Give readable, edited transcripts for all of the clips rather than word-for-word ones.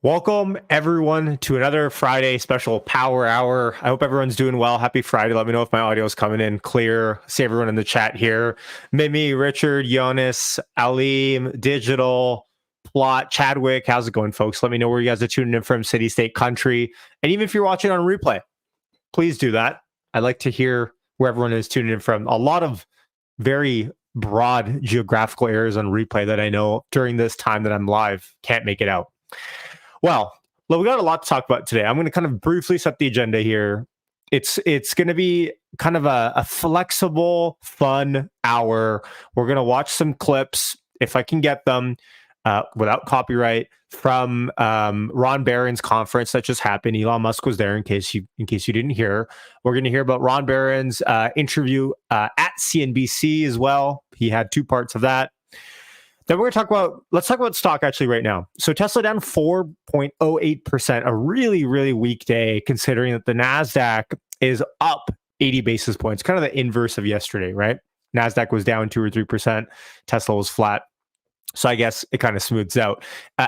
Welcome everyone to another Friday special Power Hour. I hope everyone's doing well. Happy Friday. Let me know if my audio is coming in clear. See everyone in the chat here. Mimi, Richard, Jonas, Alim, Digital, Plot, Chadwick. How's it going, folks? Let me know where you guys are tuning in from, city, state, country. And even if you're watching on replay, please do that. I'd like to hear where everyone is tuning in from. A lot of very broad geographical areas on replay that I know during this time that I'm live can't make it out. Well, we got a lot to talk about today. I'm going to kind of briefly set the agenda here. It's going to be kind of a flexible, fun hour. We're going to watch some clips, if I can get them, without copyright, from Ron Barron's conference that just happened. Elon Musk was there, in case you didn't hear. We're going to hear about Ron Barron's interview at CNBC as well. He had two parts of that. Then let's talk about stock actually right now. So Tesla down 4.08%, a really, really weak day considering that the NASDAQ is up 80 basis points, kind of the inverse of yesterday, right? NASDAQ was down 2 or 3%. Tesla was flat. So I guess it kind of smooths out.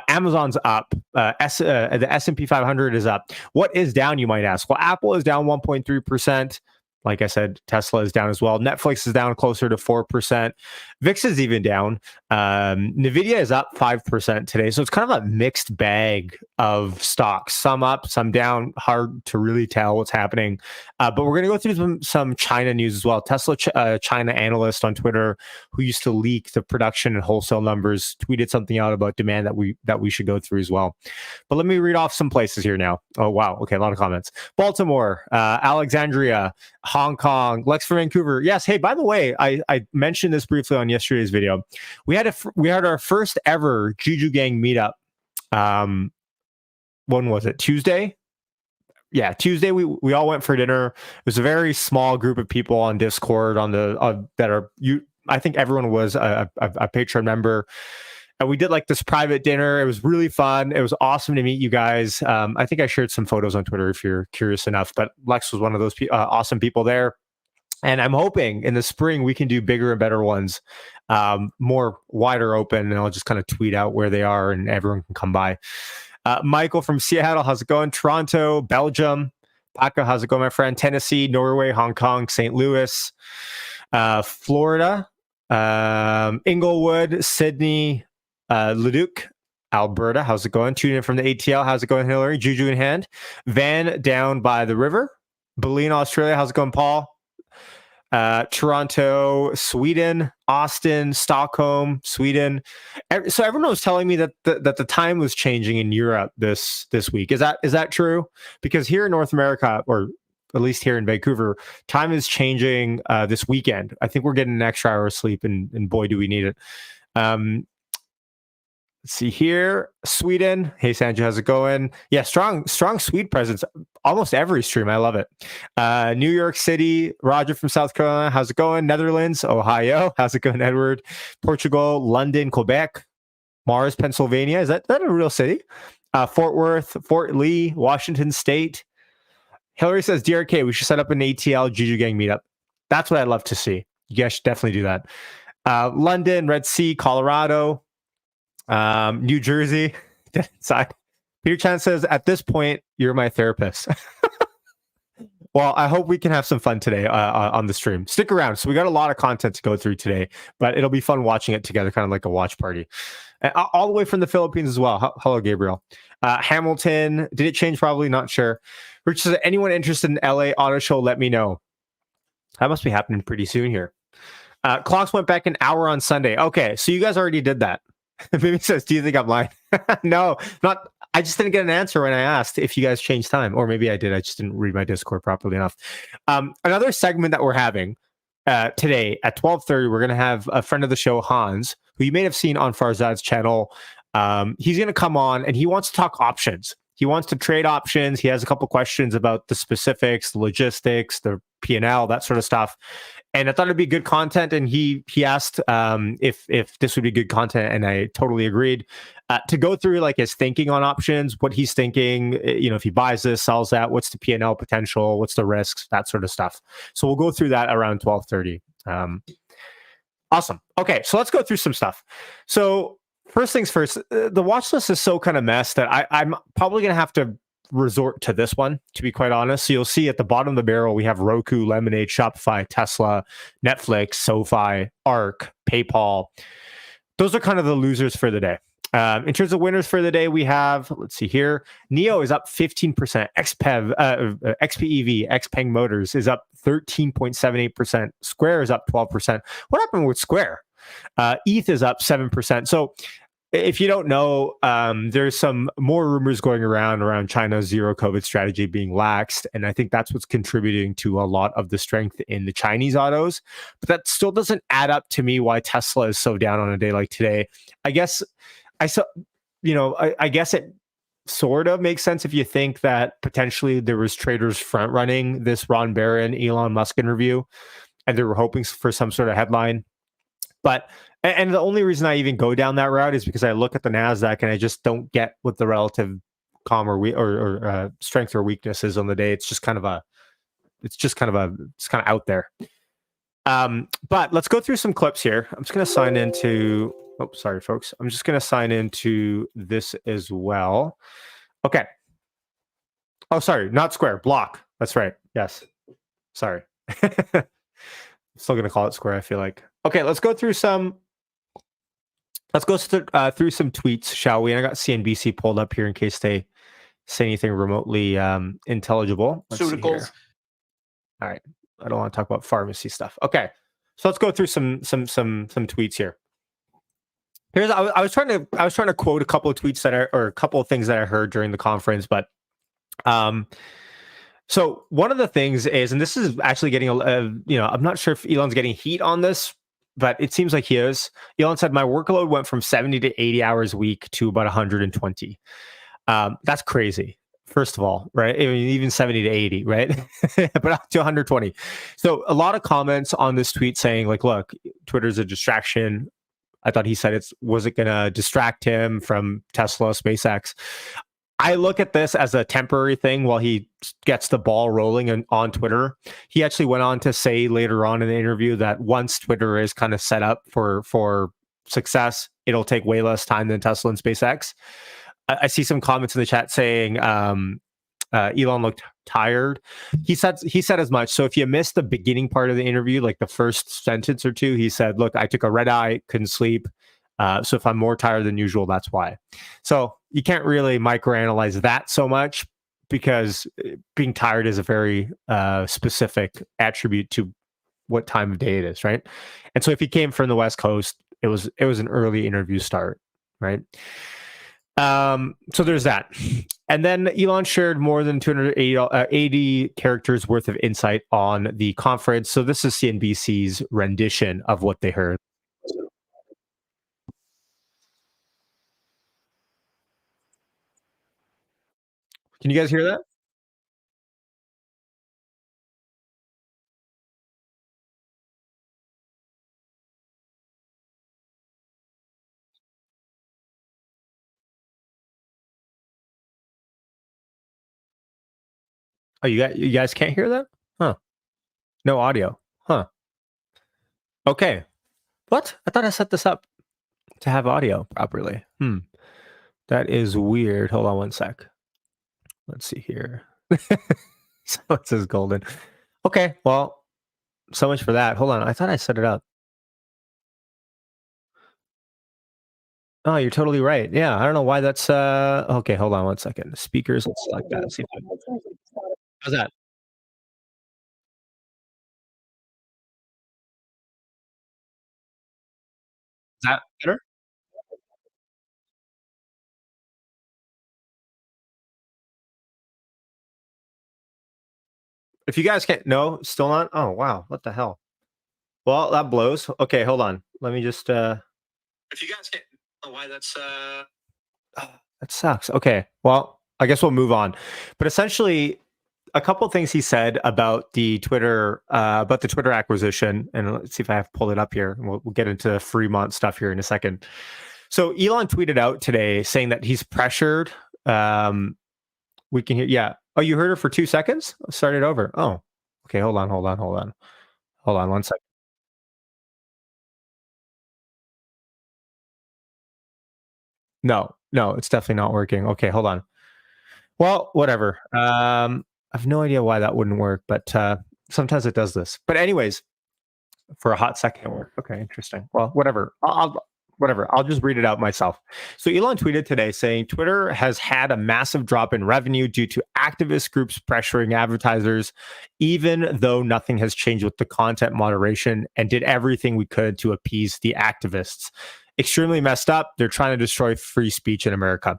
Amazon's up. The S&P 500 is up. What is down, you might ask? Well, Apple is down 1.3%. Like I said, Tesla is down as well. Netflix is down closer to 4%. VIX is even down. NVIDIA is up 5% today. So it's kind of a mixed bag of stocks. Some up, some down. Hard to really tell what's happening. But we're going to go through some China news as well. Tesla China analyst on Twitter who used to leak the production and wholesale numbers tweeted something out about demand that we should go through as well. But let me read off some places here now. Oh, wow. Okay, a lot of comments. Baltimore, Alexandria, Hong Kong, Lex from Vancouver. Yes. Hey, by the way, I mentioned this briefly on yesterday's video. We had our first ever Juju Gang meetup. When was it? Tuesday? Yeah, Tuesday. We all went for dinner. It was a very small group of people on Discord I think everyone was a Patreon member. And we did like this private dinner. It was really fun. It was awesome to meet you guys. I think I shared some photos on Twitter if you're curious enough, but Lex was one of those awesome people there. And I'm hoping in the spring we can do bigger and better ones, more wider open, and I'll just kind of tweet out where they are and everyone can come by. Michael from Seattle, how's it going? Toronto, Belgium. Paco, how's it going, my friend? Tennessee, Norway, Hong Kong, St. Louis, Florida, Inglewood, Sydney, Leduc, Alberta, how's it going? Tuning in from the ATL, how's it going, Hillary? Juju in hand. Van down by the river. Belen, Australia, how's it going, Paul? Toronto, Sweden, Austin, Stockholm, Sweden. So everyone was telling me that the time was changing in Europe this week. Is that true? Because here in North America, or at least here in Vancouver, time is changing this weekend. I think we're getting an extra hour of sleep, and boy, do we need it. Let's see here. Sweden. Hey, Sanju, how's it going? Yeah, strong Swede presence. Almost every stream. I love it. New York City. Roger from South Carolina. How's it going? Netherlands. Ohio. How's it going, Edward? Portugal. London. Quebec. Mars, Pennsylvania. Is that a real city? Fort Worth. Fort Lee. Washington State. Hillary says, DRK, we should set up an ATL Juju Gang meetup. That's what I'd love to see. You guys should definitely do that. London. Red Sea. Colorado. New Jersey. Side. Peter Chan says, at this point, you're my therapist. Well, I hope we can have some fun today on the stream. Stick around. So we got a lot of content to go through today, but it'll be fun watching it together, kind of like a watch party. All the way from the Philippines as well. Hello, Gabriel. Hamilton. Did it change? Probably not sure. Rich says, anyone interested in LA Auto Show, let me know. That must be happening pretty soon here. Clocks went back an hour on Sunday. Okay, so you guys already did that. Mimi says, do you think I'm lying? No, not. I just didn't get an answer when I asked if you guys changed time, or maybe I did. I just didn't read my Discord properly enough. Another segment that we're having today at 12:30, we're going to have a friend of the show, Hans, who you may have seen on Farzad's channel. He's going to come on and he wants to talk options. He wants to trade options. He has a couple questions about the specifics, the logistics, the P&L, that sort of stuff. And I thought it'd be good content. And he asked if this would be good content, and I totally agreed. To go through like his thinking on options, what he's thinking, if he buys this, sells that, what's the P&L potential, what's the risks, that sort of stuff. So we'll go through that around 12:30. Awesome. Okay, so let's go through some stuff. So First things first, the watch list is so kind of messed that I'm probably going to have to resort to this one, to be quite honest. So you'll see at the bottom of the barrel, we have Roku, Lemonade, Shopify, Tesla, Netflix, SoFi, Arc, PayPal. Those are kind of the losers for the day. In terms of winners for the day, we have, let's see here, Neo is up 15%, XPEV, Xpeng Motors is up 13.78%, Square is up 12%. What happened with Square? ETH is up 7%. So if you don't know, there's some more rumors going around China's zero COVID strategy being laxed, and I think that's what's contributing to a lot of the strength in the Chinese autos. But that still doesn't add up to me why Tesla is so down on a day like today. I guess I saw, I guess it sort of makes sense if you think that potentially there was traders front running this Ron Barron Elon Musk interview, and they were hoping for some sort of headline. But and the only reason I even go down that route is because I look at the Nasdaq and I just don't get what the relative calm or strength or weakness is on the day. It's kind of out there. But let's go through some clips here. I'm just going to sign into. Oh, sorry, folks. I'm just going to sign into this as well. Okay. Oh, sorry, not Square. Block. That's right. Yes. Sorry. Still going to call it Square, I feel like. Okay, let's go through some tweets, shall we? And I got CNBC pulled up here in case they say anything remotely intelligible. Pharmaceuticals. All right. I don't want to talk about pharmacy stuff. Okay. So let's go through some tweets here. I was trying to quote a couple of tweets or a couple of things that I heard during the conference, but so one of the things is, and this is actually getting I'm not sure if Elon's getting heat on this, but it seems like he is. Elon said, my workload went from 70 to 80 hours a week to about 120. That's crazy. First of all, right? I mean, even 70 to 80, right? But up to 120. So a lot of comments on this tweet saying like, look, Twitter's a distraction. I thought he said was it going to distract him from Tesla, SpaceX? I look at this as a temporary thing while he gets the ball rolling on Twitter. He actually went on to say later on in the interview that once Twitter is kind of set up for success, it'll take way less time than Tesla and SpaceX. I see some comments in the chat saying Elon looked tired. He said as much. So if you missed the beginning part of the interview, like the first sentence or two, he said, look, I took a red eye, couldn't sleep. So if I'm more tired than usual, that's why. So you can't really microanalyze that so much because being tired is a very specific attribute to what time of day it is, right? And so if he came from the West Coast, it was an early interview start, right? So there's that. And then Elon shared more than 280 characters worth of insight on the conference. So this is CNBC's rendition of what they heard. Can you guys hear that? Oh, you guys can't hear that? Huh. No audio. Huh. Okay. What? I thought I set this up to have audio properly. That is weird. Hold on one sec. Let's see here. So it says golden. Okay. Well, so much for that. Hold on. I thought I set it up. Oh, you're totally right. Yeah. I don't know why that's okay. Hold on one second. Speakers. Let's select that. See how's that? Is that better? If you guys can't, no, still not. Oh wow, what the hell? Well, that blows. Okay, hold on. Let me just. If you guys can't know why that's. That sucks. Okay, well, I guess we'll move on. But essentially, a couple of things he said about the Twitter acquisition, and let's see if I have pulled it up here. We'll get into Fremont stuff here in a second. So Elon tweeted out today saying that he's pressured. We can hear. Yeah. Oh, you heard her for 2 seconds? Start it over. Oh, okay. Hold on. One second. No, it's definitely not working. Okay, hold on. Well, whatever. I have no idea why that wouldn't work, but sometimes it does this. But anyways, for a hot second it worked. Okay, interesting. Well, whatever. Whatever. I'll just read it out myself. So Elon tweeted today saying Twitter has had a massive drop in revenue due to activist groups pressuring advertisers, even though nothing has changed with the content moderation, and did everything we could to appease the activists. Extremely messed up. They're trying to destroy free speech in America.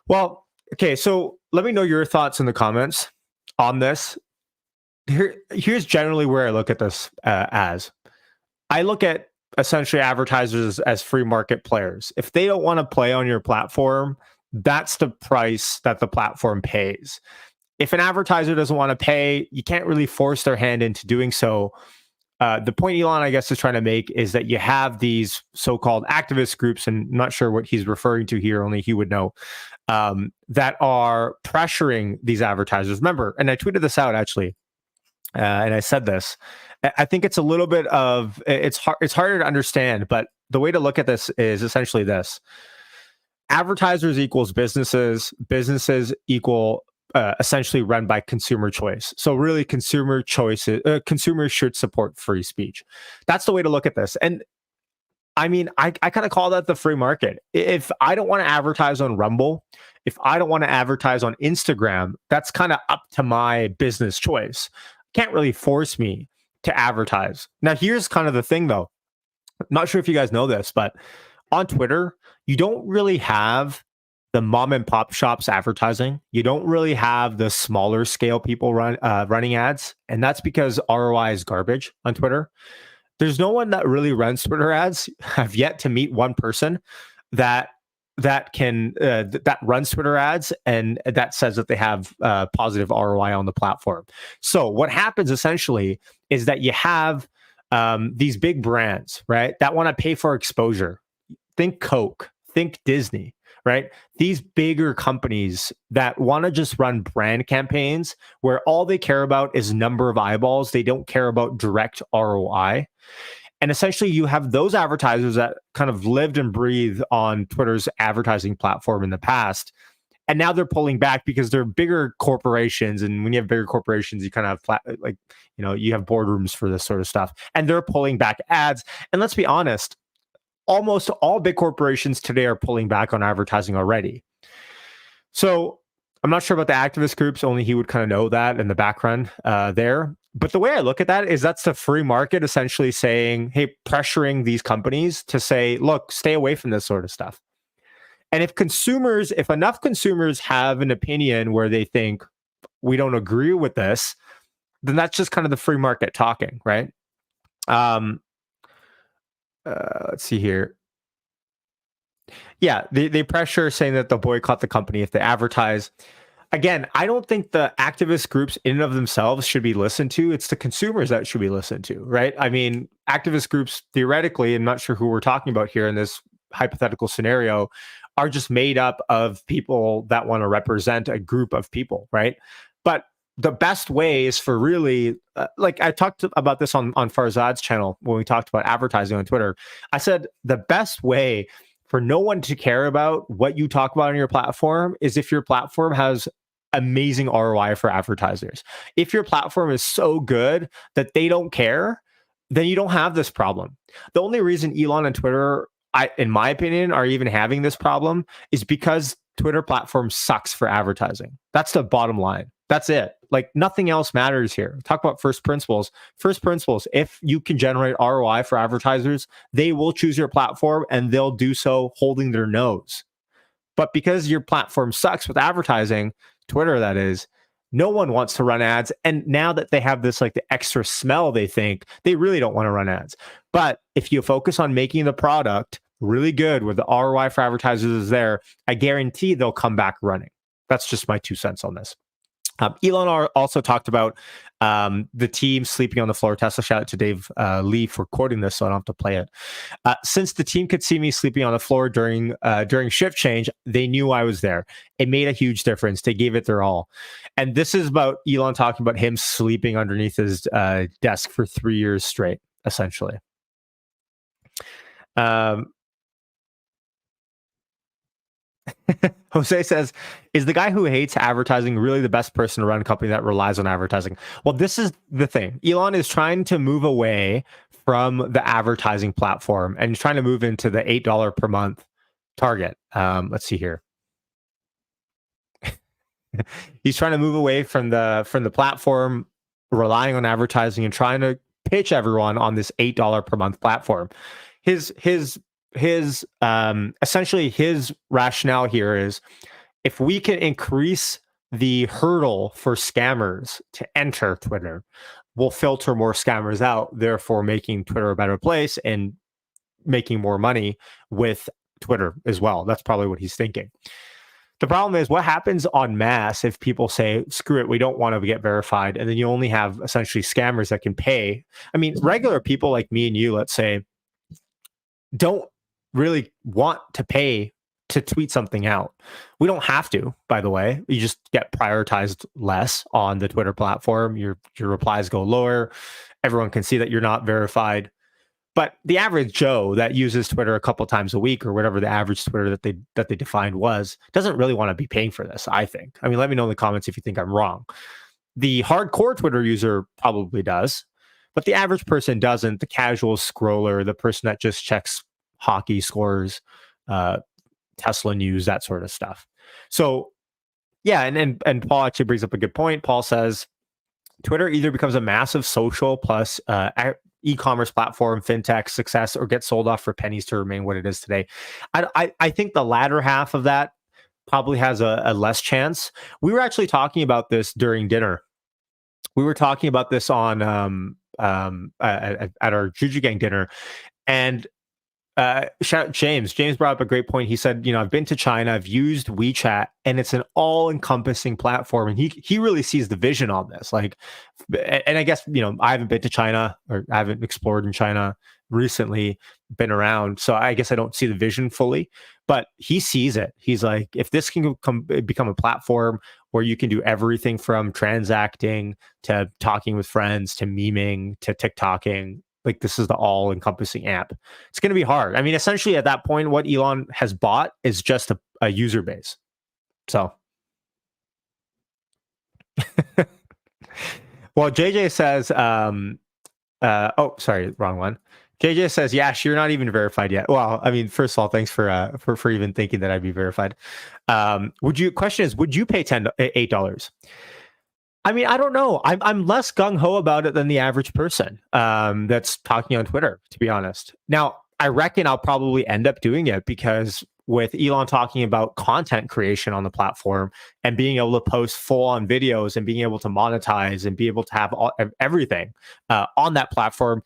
Well, okay, so let me know your thoughts in the comments on this. Here's generally where I look at this as. I look at essentially advertisers as free market players. If they don't want to play on your platform, that's the price that the platform pays. If an advertiser doesn't want to pay, you can't really force their hand into doing so. The point Elon, I guess, is trying to make is that you have these so-called activist groups, and I'm not sure what he's referring to here, only he would know, that are pressuring these advertisers. Remember, and I tweeted this out actually, and I said this. I think it's a little bit of it's harder to understand, but the way to look at this is essentially this: advertisers equals businesses, businesses equal essentially run by consumer choice. So really, consumer choices, consumers should support free speech. That's the way to look at this. And I mean, I kind of call that the free market. If I don't want to advertise on Rumble, if I don't want to advertise on Instagram, that's kind of up to my business choice. Can't really force me to advertise. Now, here's kind of the thing, though. I'm not sure if you guys know this, but on Twitter, you don't really have the mom and pop shops advertising. You don't really have the smaller scale people running ads, and that's because ROI is garbage on Twitter. There's no one that really runs Twitter ads. I've yet to meet one person that that runs Twitter ads and that says that they have positive ROI on the platform. So what happens essentially is that you have these big brands, right, that want to pay for exposure. Think Coke, think Disney, right? These bigger companies that want to just run brand campaigns where all they care about is number of eyeballs. They don't care about direct ROI. And essentially, you have those advertisers that kind of lived and breathed on Twitter's advertising platform in the past. And now they're pulling back because they're bigger corporations. And when you have bigger corporations, you kind of you have boardrooms for this sort of stuff. And they're pulling back ads. And let's be honest, almost all big corporations today are pulling back on advertising already. So I'm not sure about the activist groups, only he would kind of know that in the background there. But the way I look at that is that's the free market essentially saying, hey, pressuring these companies to say, look, stay away from this sort of stuff. And if enough consumers have an opinion where they think we don't agree with this, then that's just kind of the free market talking, right? Let's see here. Yeah, they pressure saying that they'll boycott the company if they advertise. Again, I don't think the activist groups in and of themselves should be listened to. It's the consumers that should be listened to, right? I mean, activist groups theoretically, I'm not sure who we're talking about here in this hypothetical scenario, are just made up of people that want to represent a group of people, right? But the best way is for really, like I talked about this on Farzad's channel when we talked about advertising on Twitter. I said the best way for no one to care about what you talk about on your platform is if your platform has amazing ROI for advertisers. If your platform is so good that they don't care, then you don't have this problem. The only reason Elon and Twitter, in my opinion, are even having this problem is because Twitter platform sucks for advertising. That's the bottom line. That's it. Like nothing else matters here. Talk about first principles. First principles, if you can generate ROI for advertisers, they will choose your platform and they'll do so holding their nose. But because your platform sucks with advertising, Twitter that is, no one wants to run ads. And now that they have this like the extra smell, they think they really don't want to run ads. But if you focus on making the product really good where the ROI for advertisers is there, I guarantee they'll come back running. That's just my 2 cents on this. Elon also talked about the team sleeping on the floor. Tesla, shout out to Dave Lee for quoting this, so I don't have to play it. Since the team could see me sleeping on the floor during shift change, they knew I was there. It made a huge difference. They gave it their all. And this is about Elon talking about him sleeping underneath his desk for 3 years straight, essentially. Jose says, is the guy who hates advertising really the best person to run a company that relies on advertising? Well, this is the thing. Elon is trying to move away from the advertising platform and he's trying to move into the $8 per month target. Let's see here. He's trying to move away from the platform relying on advertising and trying to pitch everyone on this $8 per month platform. His essentially his rationale here is if we can increase the hurdle for scammers to enter Twitter, we'll filter more scammers out, therefore making Twitter a better place and making more money with Twitter as well. That's probably what he's thinking. The problem is what happens en masse if people say, screw it, we don't want to get verified. And then you only have essentially scammers that can pay. I mean, regular people like me and you, let's say, don't really want to pay to tweet something out. We don't have to, by the way. You just get prioritized less on the Twitter platform. Your replies go lower. Everyone can see that you're not verified. But the average Joe that uses Twitter a couple times a week or whatever the average Twitter that they defined was doesn't really want to be paying for this, I think. I mean, let me know in the comments if you think I'm wrong. The hardcore Twitter user probably does, but the average person doesn't. The casual scroller, the person that just checks hockey scores, Tesla news, that sort of stuff. So yeah, and Paul actually brings up a good point. Paul says Twitter either becomes a massive social plus e-commerce platform, fintech success, or gets sold off for pennies to remain what it is today. I think the latter half of that probably has a less chance. We were actually talking about this during dinner. We were talking about this on at our Juju Gang dinner, and shout out James. James brought up a great point. He said, I've been to China, I've used WeChat, and it's an all-encompassing platform. And he really sees the vision on this. Like, and I guess, I haven't been to China or I haven't explored in China recently, been around. So I guess I don't see the vision fully, but he sees it. He's like, if this can become a platform where you can do everything from transacting to talking with friends to memeing to TikToking, like this is the all-encompassing app. It's going to be hard. I mean, essentially at that point, what Elon has bought is just a user base. So, well, JJ says, sorry, wrong one. JJ says, Yash, you're not even verified yet. Well, I mean, first of all, thanks for even thinking that I'd be verified. Would you pay $8? I mean, I don't know. I'm less gung ho about it than the average person that's talking on Twitter, to be honest. Now, I reckon I'll probably end up doing it because with Elon talking about content creation on the platform and being able to post full-on videos and being able to monetize and be able to have everything on that platform.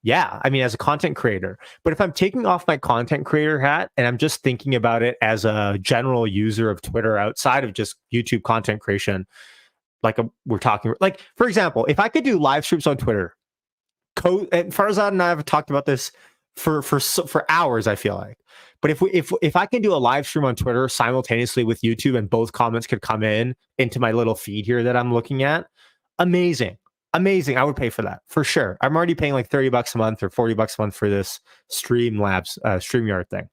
Yeah, I mean, as a content creator. But if I'm taking off my content creator hat and I'm just thinking about it as a general user of Twitter outside of just YouTube content creation, like we're talking, like, for example, if I could do live streams on Twitter, and Farzad and I have talked about this for hours, I feel like. But if I can do a live stream on Twitter simultaneously with YouTube and both comments could come into my little feed here that I'm looking at, amazing. I would pay for that for sure. I'm already paying like $30 a month or $40 a month for this Streamlabs StreamYard thing.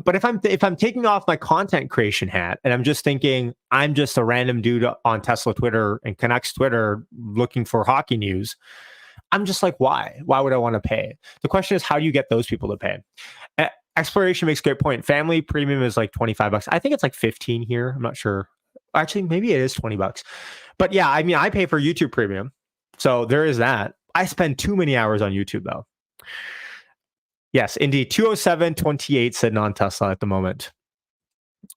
But if I'm taking off my content creation hat and I'm just thinking I'm just a random dude on Tesla Twitter and Canucks Twitter looking for hockey news, I'm just like, why? Why would I want to pay? The question is, how do you get those people to pay? Exploration makes a great point. Family premium is like $25. I think it's like 15 here. I'm not sure. Actually, maybe it is $20. But yeah, I mean, I pay for YouTube premium. So there is that. I spend too many hours on YouTube though. Yes, indeed. 207.28 said non-Tesla at the moment.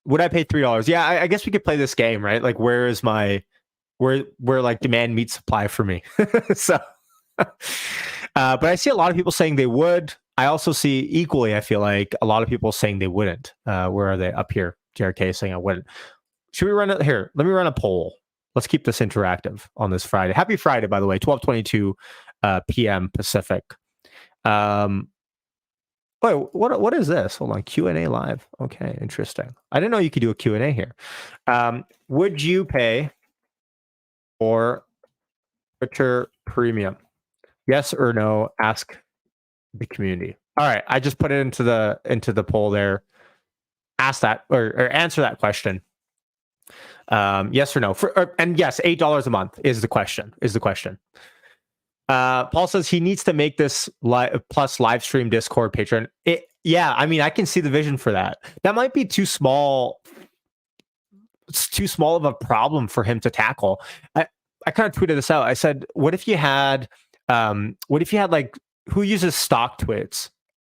Would I pay $3? Yeah, I guess we could play this game, right? Like, where like demand meets supply for me. So, but I see a lot of people saying they would. I also see equally, I feel like a lot of people saying they wouldn't. Where are they? Up here. JRK saying I wouldn't. Should we run it here? Let me run a poll. Let's keep this interactive on this Friday. Happy Friday, by the way, 12:22 p.m. Pacific. Wait, what is this? Hold on, Q&A live. Okay, interesting. I didn't know you could do a Q&A here. Would you pay for Twitter Premium? Yes or no? Ask the community. All right, I just put it into the poll there. ask that or answer that question. Yes or no? And yes, $8 a month is the question. Paul says he needs to make this plus live stream, Discord, Patreon. Yeah, I mean, I can see the vision for that. That might be too small. It's too small of a problem for him to tackle. I kind of tweeted this out. I said, what if you had like, who uses stock twits?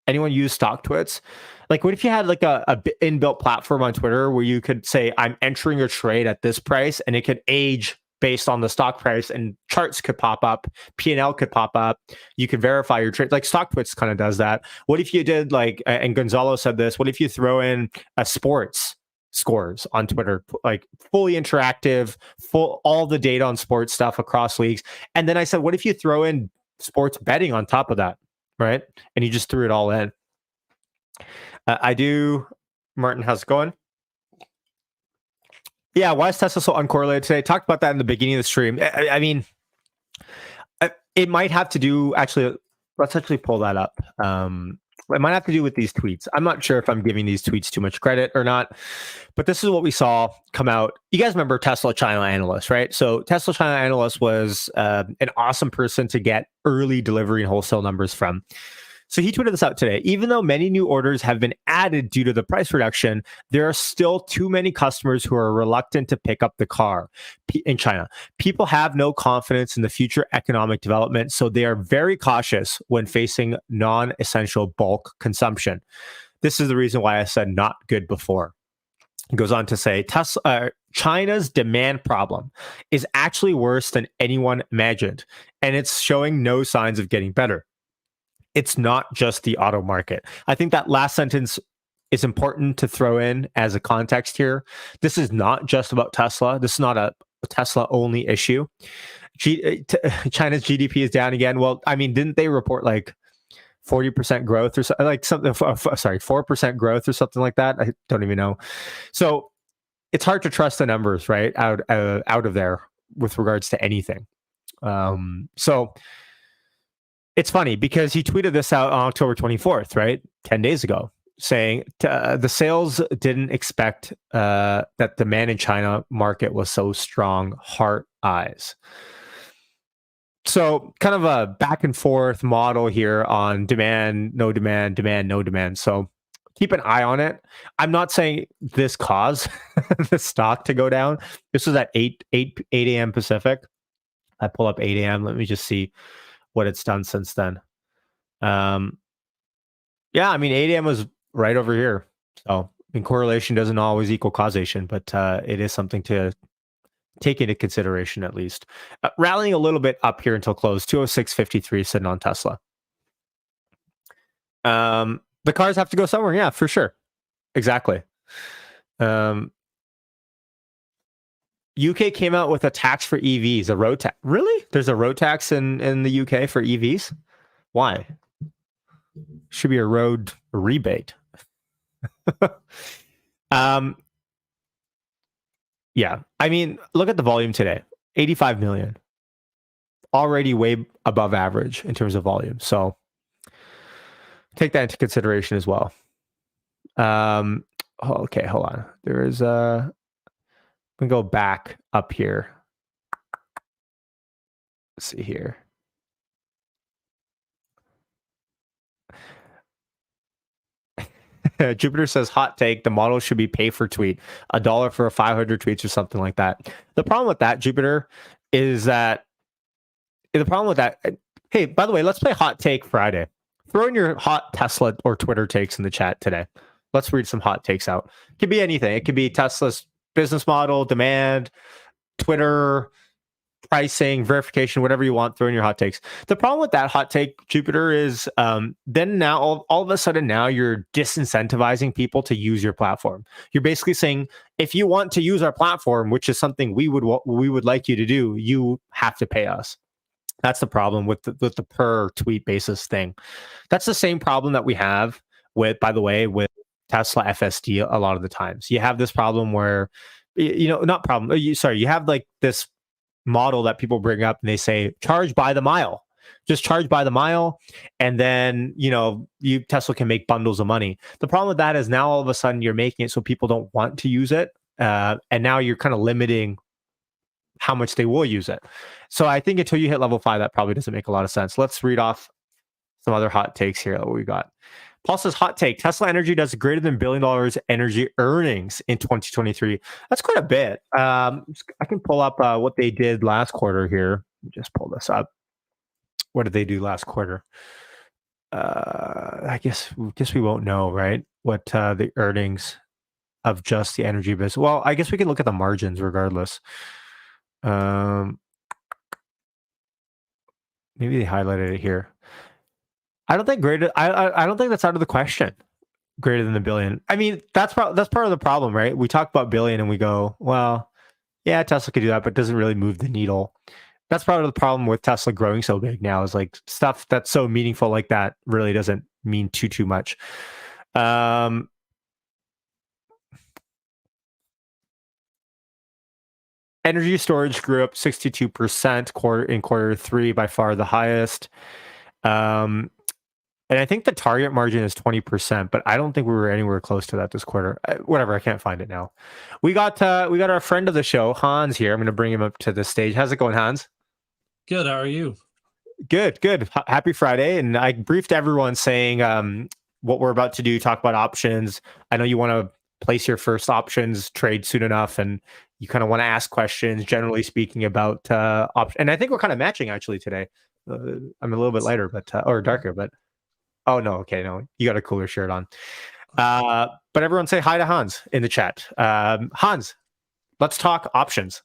Anyone use stock twits? Like, what if you had like a inbuilt platform on Twitter where you could say, I'm entering your trade at this price, and it could age based on the stock price, and charts could pop up, P&L could pop up. You could verify your trade. Like stock twits kind of does that. What if you did like, and Gonzalo said this, what if you throw in a sports scores on Twitter, like fully interactive, all the data on sports stuff across leagues? And then I said, what if you throw in sports betting on top of that, right? And you just threw it all in. I do. Martin, how's it going? Yeah, why is Tesla so uncorrelated today? Talked about that in the beginning of the stream. I mean, it might have to do, actually, let's actually pull that up. It might have to do with these tweets. I'm not sure if I'm giving these tweets too much credit or not, but this is what we saw come out. You guys remember Tesla China analyst, right? So Tesla China analyst was an awesome person to get early delivery and wholesale numbers from. So he tweeted this out today. Even though many new orders have been added due to the price reduction, there are still too many customers who are reluctant to pick up the car in China. People have no confidence in the future economic development, so they are very cautious when facing non-essential bulk consumption. This is the reason why I said not good before. He goes on to say, China's demand problem is actually worse than anyone imagined, and it's showing no signs of getting better. It's not just the auto market. I think that last sentence is important to throw in as a context here. This is not just about Tesla. This is not a Tesla only issue. China's GDP is down again. Well, I mean, didn't they report like 40% growth or like something? Sorry, 4% growth or something like that. I don't even know. So it's hard to trust the numbers, right? Out of there with regards to anything. So it's funny because he tweeted this out on October 24th, right? 10 days ago, saying the sales didn't expect that demand in China market was so strong, heart eyes. So kind of a back and forth model here on demand, no demand, demand, no demand. So keep an eye on it. I'm not saying this caused the stock to go down. This was at 8 a.m. Pacific. I pull up 8 a.m. Let me just see what it's done since then. Yeah, I mean, 8 a.m. was right over here. So, I mean, correlation doesn't always equal causation, but it is something to take into consideration at least. Rallying a little bit up here until close, 206.53 sitting on Tesla. The cars have to go somewhere. Yeah, for sure. Exactly. UK came out with a tax for EVs, a road tax. Really? There's a road tax in the UK for EVs? Why? Should be a road rebate. Yeah. I mean, look at the volume today. 85 million. Already way above average in terms of volume. So take that into consideration as well. Okay, hold on. There is a... We can go back up here. Let's see here. Jupiter says, hot take, the model should be pay for tweet, $1 for 500 tweets or something like that. The problem with that, Jupiter, is that hey, by the way, let's play hot take Friday. Throw in your hot Tesla or Twitter takes in the chat today. Let's read some hot takes out. It could be anything. It could be Tesla's business model, demand, Twitter, pricing, verification, whatever you want, throw in your hot takes. The problem with that hot take, Jupiter, is then now all of a sudden now you're disincentivizing people to use your platform. You're basically saying, if you want to use our platform, which is something we would like you to do, you have to pay us. That's the problem with the per tweet basis thing. That's the same problem that we have with, by the way, with Tesla FSD a lot of the times. You have this problem where, you have like this model that people bring up and they say charge by the mile. Just charge by the mile, and then Tesla can make bundles of money. The problem with that is now all of a sudden you're making it so people don't want to use it, and now you're kind of limiting how much they will use it. So I think until you hit level 5, that probably doesn't make a lot of sense. Let's read off some other hot takes here that we got. Paul says, hot take, Tesla Energy does greater than $1 billion energy earnings in 2023. That's quite a bit. I can pull up what they did last quarter here. Just pull this up. What did they do last quarter? I guess we won't know, right? What the earnings of just the energy business. Well, I guess we can look at the margins regardless. Maybe they highlighted it here. I don't think I don't think that's out of the question. Greater than $1 billion. I mean, that's part of the problem, right? We talk about billion and we go, well, yeah, Tesla could do that, but it doesn't really move the needle. That's part of the problem with Tesla growing so big now, is like stuff that's so meaningful like that really doesn't mean too much. Energy storage grew up 62% in quarter 3, by far the highest. And I think the target margin is 20%, but I don't think we were anywhere close to that this quarter. Whatever, I can't find it now. We got our friend of the show, Hans, here. I'm going to bring him up to the stage. How's it going, Hans? Good. How are you? Good. Happy Friday. And I briefed everyone saying what we're about to do, talk about options. I know you want to place your first options trade soon enough, and you kind of want to ask questions, generally speaking, about options. And I think we're kind of matching actually today. I'm a little bit lighter, but or darker, but oh no, okay, no, you got a cooler shirt on. But everyone say hi to Hans in the chat. Hans, let's talk options.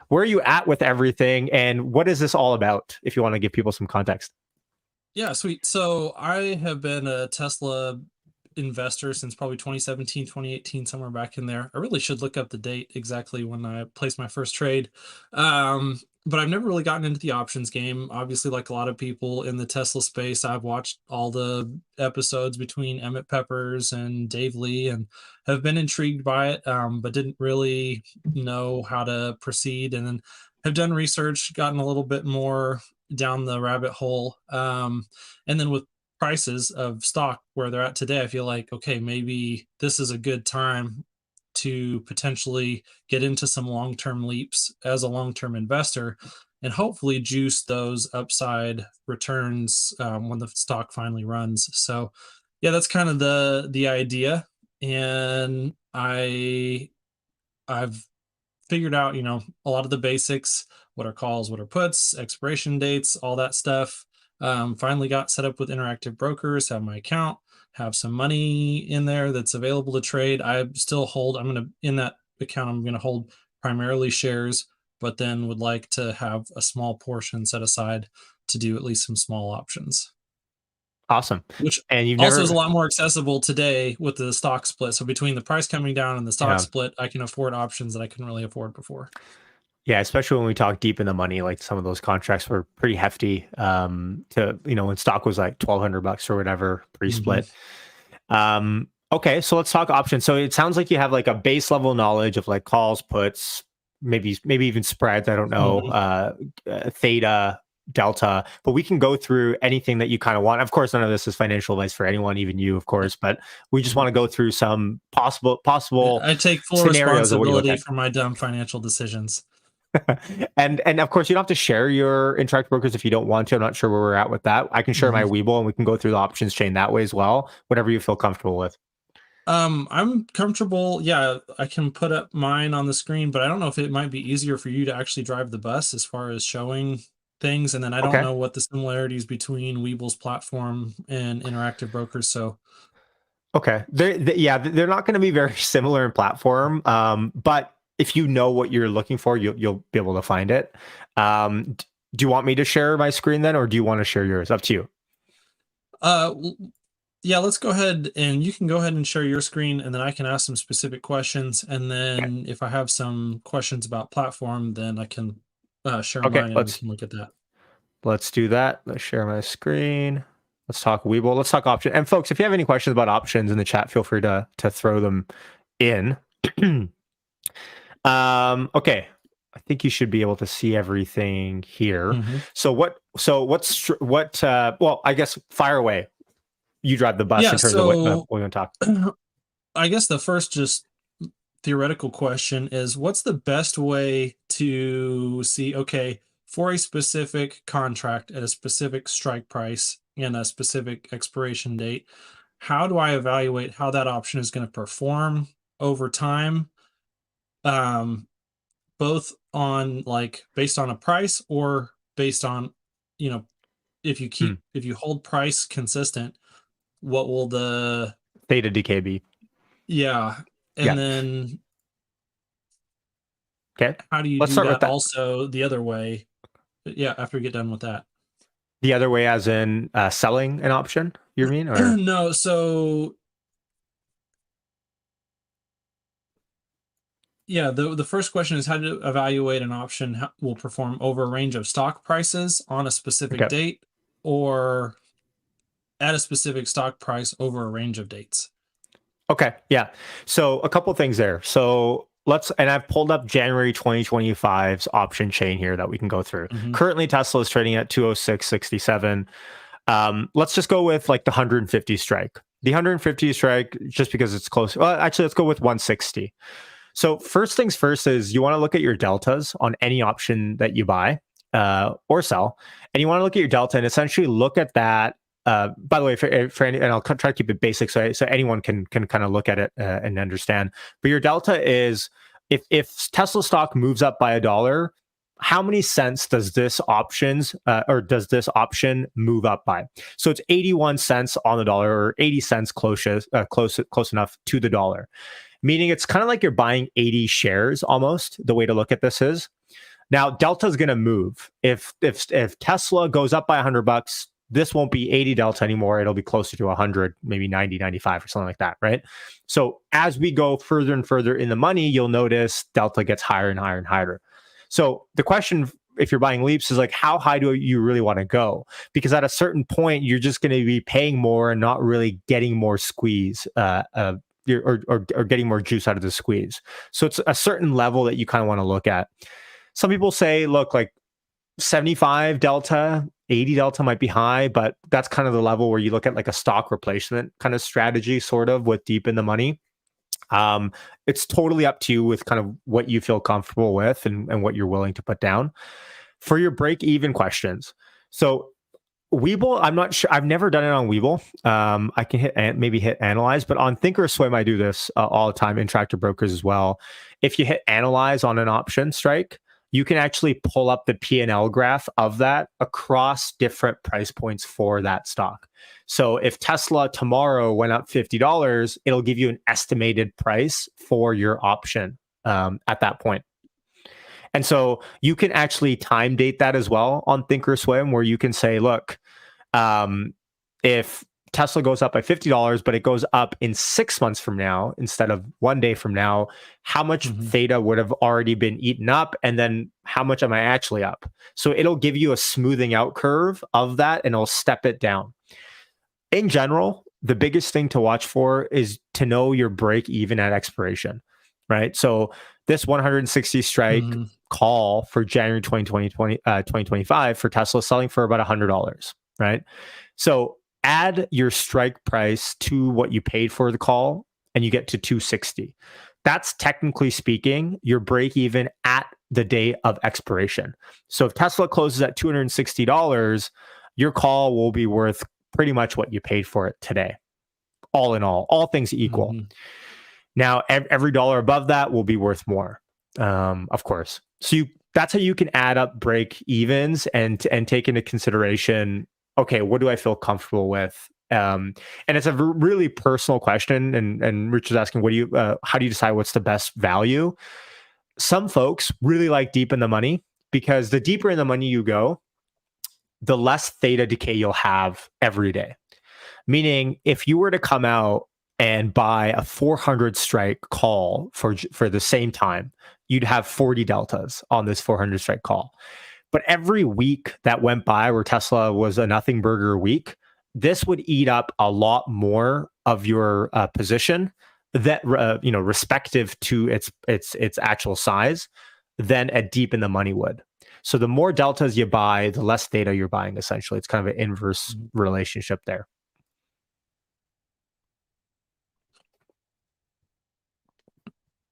Where are you at with everything, and what is this all about, if you want to give people some context? Yeah, sweet. So I have been a Tesla investor since probably 2017, 2018, somewhere back in there. I really should look up the date exactly when I placed my first trade. But I've never really gotten into the options game. Obviously, like a lot of people in the Tesla space, I've watched all the episodes between Emmett Peppers and Dave Lee and have been intrigued by it, but didn't really know how to proceed. And then have done research, gotten a little bit more down the rabbit hole. And then with prices of stock where they're at today, I feel like, okay, maybe this is a good time to potentially get into some long-term leaps as a long-term investor and hopefully juice those upside returns when the stock finally runs. So yeah, that's kind of the idea. And I've figured out, a lot of the basics, what are calls, what are puts, expiration dates, all that stuff. Finally got set up with Interactive Brokers, have my account, have some money in there that's available to trade. I still hold, in that account, I'm going to hold primarily shares, but then would like to have a small portion set aside to do at least some small options. Awesome. Which and you've also never is a lot more accessible today with the stock split. So between the price coming down and the stock split, I can afford options that I couldn't really afford before. Yeah, especially when we talk deep in the money, like some of those contracts were pretty hefty. When stock was like $1,200 or whatever pre-split. Okay, so let's talk options. So it sounds like you have like a base level knowledge of like calls, puts, maybe even spreads. I don't know, theta, delta, but we can go through anything that you kind of want. Of course, none of this is financial advice for anyone, even you, of course, but we just want to go through some possible I take full scenarios responsibility for my dumb financial decisions. and of course, you don't have to share your Interactive Brokers if you don't want to. I'm not sure where we're at with that. I can share my Webull and we can go through the options chain that way as well, whatever you feel comfortable with. I'm comfortable. Yeah, I can put up mine on the screen, but I don't know if it might be easier for you to actually drive the bus as far as showing things. And then I don't know what the similarities between Webull's platform and Interactive Brokers. So okay, they're not going to be very similar in platform, but if you know what you're looking for, you'll be able to find it. Do you want me to share my screen then, or do you want to share yours? Up to you. Yeah, let's go ahead, and you can go ahead and share your screen, and then I can ask some specific questions. And then if I have some questions about platform, then I can share mine and we can look at that. Let's do that. Let's share my screen. Let's talk Webull. Let's talk options. And folks, if you have any questions about options in the chat, feel free to throw them in. Okay. I think you should be able to see everything here. So what So well, I guess fire away. You drive the bus Yeah, in terms of what so we want to talk. I guess the first just theoretical question is what's the best way to see, okay, for a specific contract at a specific strike price and a specific expiration date, how do I evaluate how that option is going to perform over time? Um, both on like based on a price or based on, you know, Hmm. if you hold price consistent, what will the Theta decay be? yeah, and Yeah. then Okay. how do you Let's do start with that that. also the other way? Yeah, after we get done with that. The other way, as in selling an option, you mean? Or No, so yeah, the first question is how to evaluate an option will perform over a range of stock prices on a specific okay. date or at a specific stock price over a range of dates. Okay. Yeah. So a couple things there. So and I've pulled up January 2025's option chain here that we can go through. Hmm. Currently, Tesla is trading at 206.67. Let's just go with like the 150 strike. The 150 strike, just because it's close. Well, actually, let's go with 160. So first things first is you want to look at your deltas on any option that you buy or sell, and you want to look at your delta and essentially look at that. By the way, for any, and I'll try to keep it basic so anyone can kind of look at it and understand. But your delta is if Tesla stock moves up by $1, how many cents does this option move up by? So it's 81 cents on the dollar, or 80 cents close enough to the dollar, meaning it's kind of like you're buying 80 shares almost. The way to look at this is now delta is going to move. If Tesla goes up by $100, this won't be 80 delta anymore. It'll be closer to 100, maybe 90, 95 or something like that, right? So as we go further and further in the money, you'll notice delta gets higher and higher and higher. So the question, if you're buying leaps, is like, how high do you really want to go? Because at a certain point, you're just going to be paying more and not really getting more squeeze, or getting more juice out of the squeeze. So it's a certain level that you kind of want to look at. Some people say, look, like 75 delta, 80 delta might be high, but that's kind of the level where you look at like a stock replacement kind of strategy, sort of with deep in the money. It's totally up to you with kind of what you feel comfortable with and what you're willing to put down. For your break even questions. So Webull, I'm not sure. I've never done it on Webull. I can maybe hit analyze, but on Thinkorswim, I do this all the time in Tractor Brokers as well. If you hit analyze on an option strike, you can actually pull up the P&L graph of that across different price points for that stock. So if Tesla tomorrow went up $50, it'll give you an estimated price for your option at that point. And so you can actually time date that as well on Thinkorswim, where you can say, look, if Tesla goes up by $50, but it goes up in 6 months from now instead of 1 day from now, how much theta would have already been eaten up? And then how much am I actually up? So it'll give you a smoothing out curve of that and it'll step it down. In general, the biggest thing to watch for is to know your break even at expiration, right? So this 160 strike call for January 2025 for Tesla selling for about $100, right? So add your strike price to what you paid for the call and you get to 260. That's technically speaking your break even at the day of expiration. So if Tesla closes at $260, your call will be worth pretty much what you paid for it today, all in all things equal. Now, every dollar above that will be worth more, of course. So that's how you can add up break evens and take into consideration, okay, what do I feel comfortable with? And it's a really personal question. And Rich is asking, how do you decide what's the best value? Some folks really like deep in the money because the deeper in the money you go, the less theta decay you'll have every day. Meaning, if you were to come out and buy a 400 strike call for the same time, you'd have 40 deltas on this 400 strike call. But every week that went by where Tesla was a nothing burger week, this would eat up a lot more of your position that respective to its actual size than a deep in the money would. So the more deltas you buy, the less data you're buying. Essentially, it's kind of an inverse Mhm. relationship there.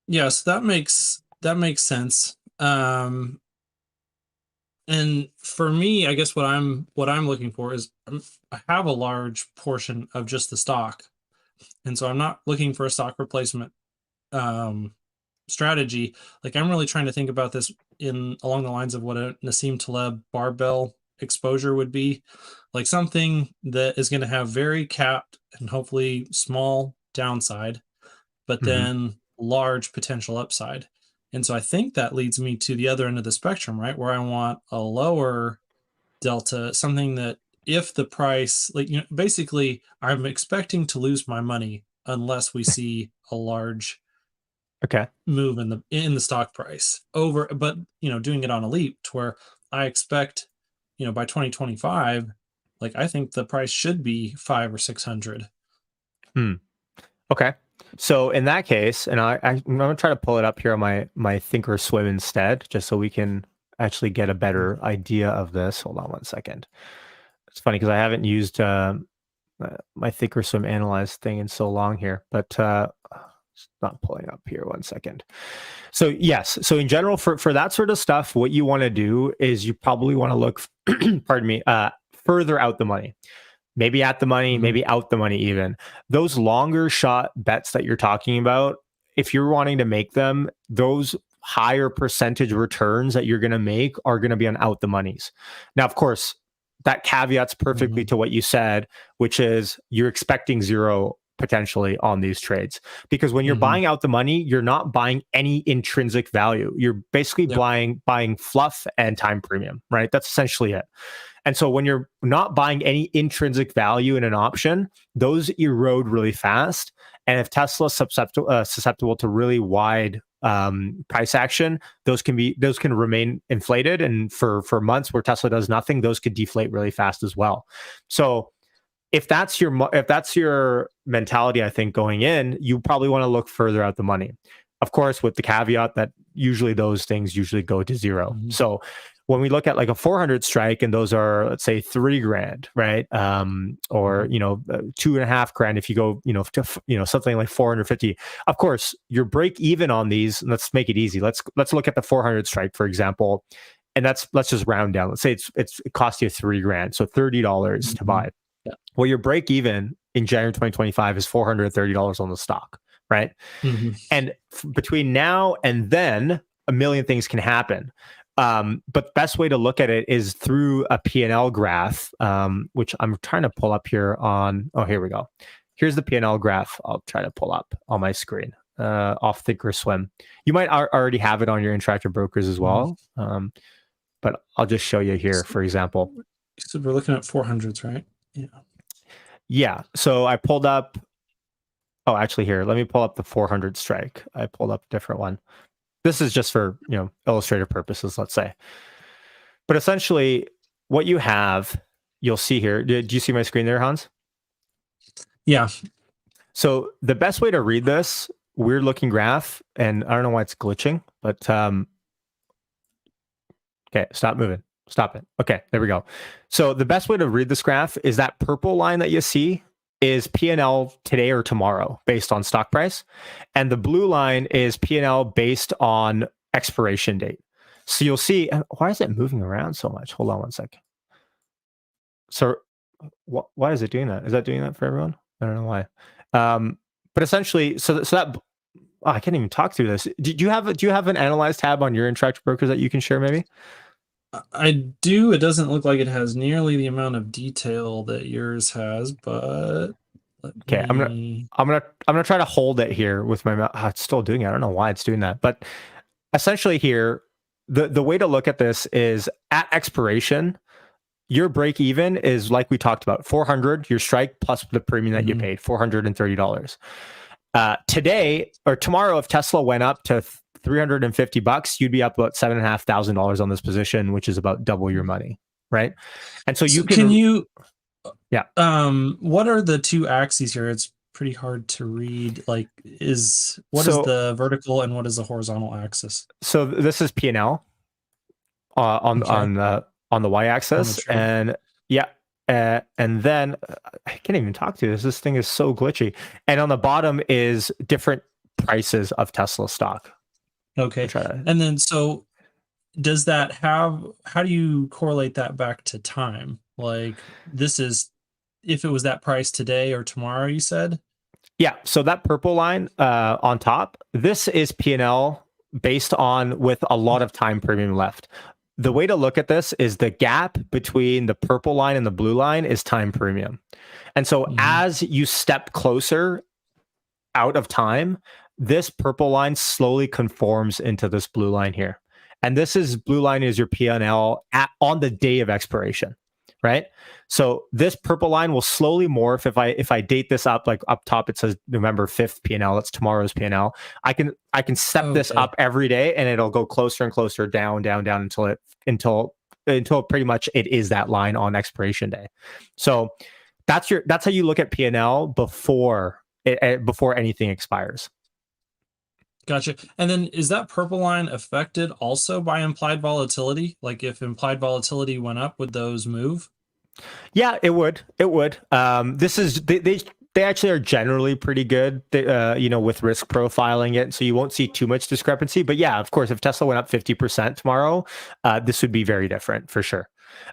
Yes, that makes sense. And for me, I guess what I'm looking for is I have a large portion of just the stock, and so I'm not looking for a stock replacement um, strategy. Like I'm really trying to think about this in along the lines of what a Nassim Taleb barbell exposure would be, like something that is going to have very capped and hopefully small downside, but Mm-hmm. then large potential upside. And so I think that leads me to the other end of the spectrum, right? Where I want a lower delta, something that if the price, like, basically I'm expecting to lose my money unless we see a large Okay. move in the stock price over, but doing it on a leap to where I expect, by 2025, like I think the price should be 5 or 600. Hmm. Okay. So in that case, and I'm going to try to pull it up here on my Thinkorswim instead, just so we can actually get a better idea of this. Hold on one second. It's funny because I haven't used my Thinkorswim analyze thing in so long here, but it's not pulling up here. One second. So yes, so in general, for that sort of stuff, what you want to do is you probably want to look, pardon me, further out the money. Maybe at the money, Mhm. maybe out the money even. Those longer shot bets that you're talking about, if you're wanting to make them, those higher percentage returns that you're going to make are going to be on out the monies. Now, of course, that caveats perfectly Mhm. to what you said, which is you're expecting zero potentially on these trades. Because when you're Mhm. buying out the money, you're not buying any intrinsic value. You're basically Yep. buying fluff and time premium, right? That's essentially it. And so when you're not buying any intrinsic value in an option, those erode really fast. And if Tesla's susceptible to really wide price action, those can remain inflated. And for months where Tesla does nothing, those could deflate really fast as well. So if that's your mentality, I think going in, you probably want to look further out the money. Of course, with the caveat that usually those things usually go to zero. Mhm. So when we look at like a 400 strike, and those are, let's say, $3,000, right? Or Mhm. 2.5 grand if you go, something like 450. Of course, your break even on these. Let's make it easy. Let's look at the 400 strike, for example, and let's just round down. Let's say it costs you $3,000, so $30 to Mhm. buy. Yeah. Well, your break even in January 2025 is $430 on the stock, right? Mhm. And between now and then, a million things can happen. But the best way to look at it is through a P&L graph, which I'm trying to pull up here on. Oh, here we go. Here's the P&L graph. I'll try to pull up on my screen off Thinkorswim. You might already have it on your Interactive Brokers as Mhm. well, but I'll just show you here, So for example. so we're looking at 400s, right? Yeah. Yeah. So I pulled up. Oh, actually, here, let me pull up the 400 strike. I pulled up a different one. This is just for, illustrative purposes, let's say. But essentially, what you have, you'll see here. Do you see my screen there, Hans? Yeah. So the best way to read this weird looking graph, and I don't know why it's glitching, but okay, stop moving. Stop it. Okay, there we go. So the best way to read this graph is that purple line that you see is P&L today or tomorrow based on stock price. And the blue line is P&L based on expiration date. So you'll see, why is it moving around so much? Hold on one second. So why is it doing that? Is that doing that for everyone? I don't know why. But essentially, so that I can't even talk through this. Do you have an analyze tab on your Interactive Brokers that you can share maybe? I do. It doesn't look like it has nearly the amount of detail that yours has, but let Okay, me. I'm gonna try to hold it here with my mouth. It's still doing it. I don't know why it's doing that, but essentially here, the way to look at this is at expiration, your break even is like we talked about, 400, your strike plus the premium that you Mhm. paid, $430. Today or tomorrow, if Tesla went up to $350, you'd be up about $7,500 on this position, which is about double your money, right? And so you So can can, you yeah. what are the two axes here? It's pretty hard to read. Like, what is So the vertical and what is the horizontal axis? this is P&L Okay. On the On the y-axis, trade. and yeah, and then I can't even talk to this. This thing is so glitchy. And on the bottom is different prices of Tesla stock. I'll Okay. try to. And then so does that have how do you correlate that back to time? Like this is if it was that price today or tomorrow, you said? Yeah, so that purple line on top, this is P&L based on with a lot of time premium left. The way to look at this is the gap between the purple line and the blue line is time premium. And so Mhm. as you step closer out of time, this purple line slowly conforms into this blue line here. And this is blue line is your P&L on the day of expiration, right? So this purple line will slowly morph. If I date this up, like up top, it says November 5th P&L. That's tomorrow's P&L. I can step this Okay. up every day, and it'll go closer and closer down, down, down until pretty much it is that line on expiration day. So that's how you look at P&L before anything expires. Gotcha. And then is that purple line affected also by implied volatility? Like if implied volatility went up, would those move? Yeah, it would. It would. This is they actually are generally pretty good, with risk profiling it, so you won't see too much discrepancy. But yeah, of course, if Tesla went up 50% tomorrow, this would be very different for sure.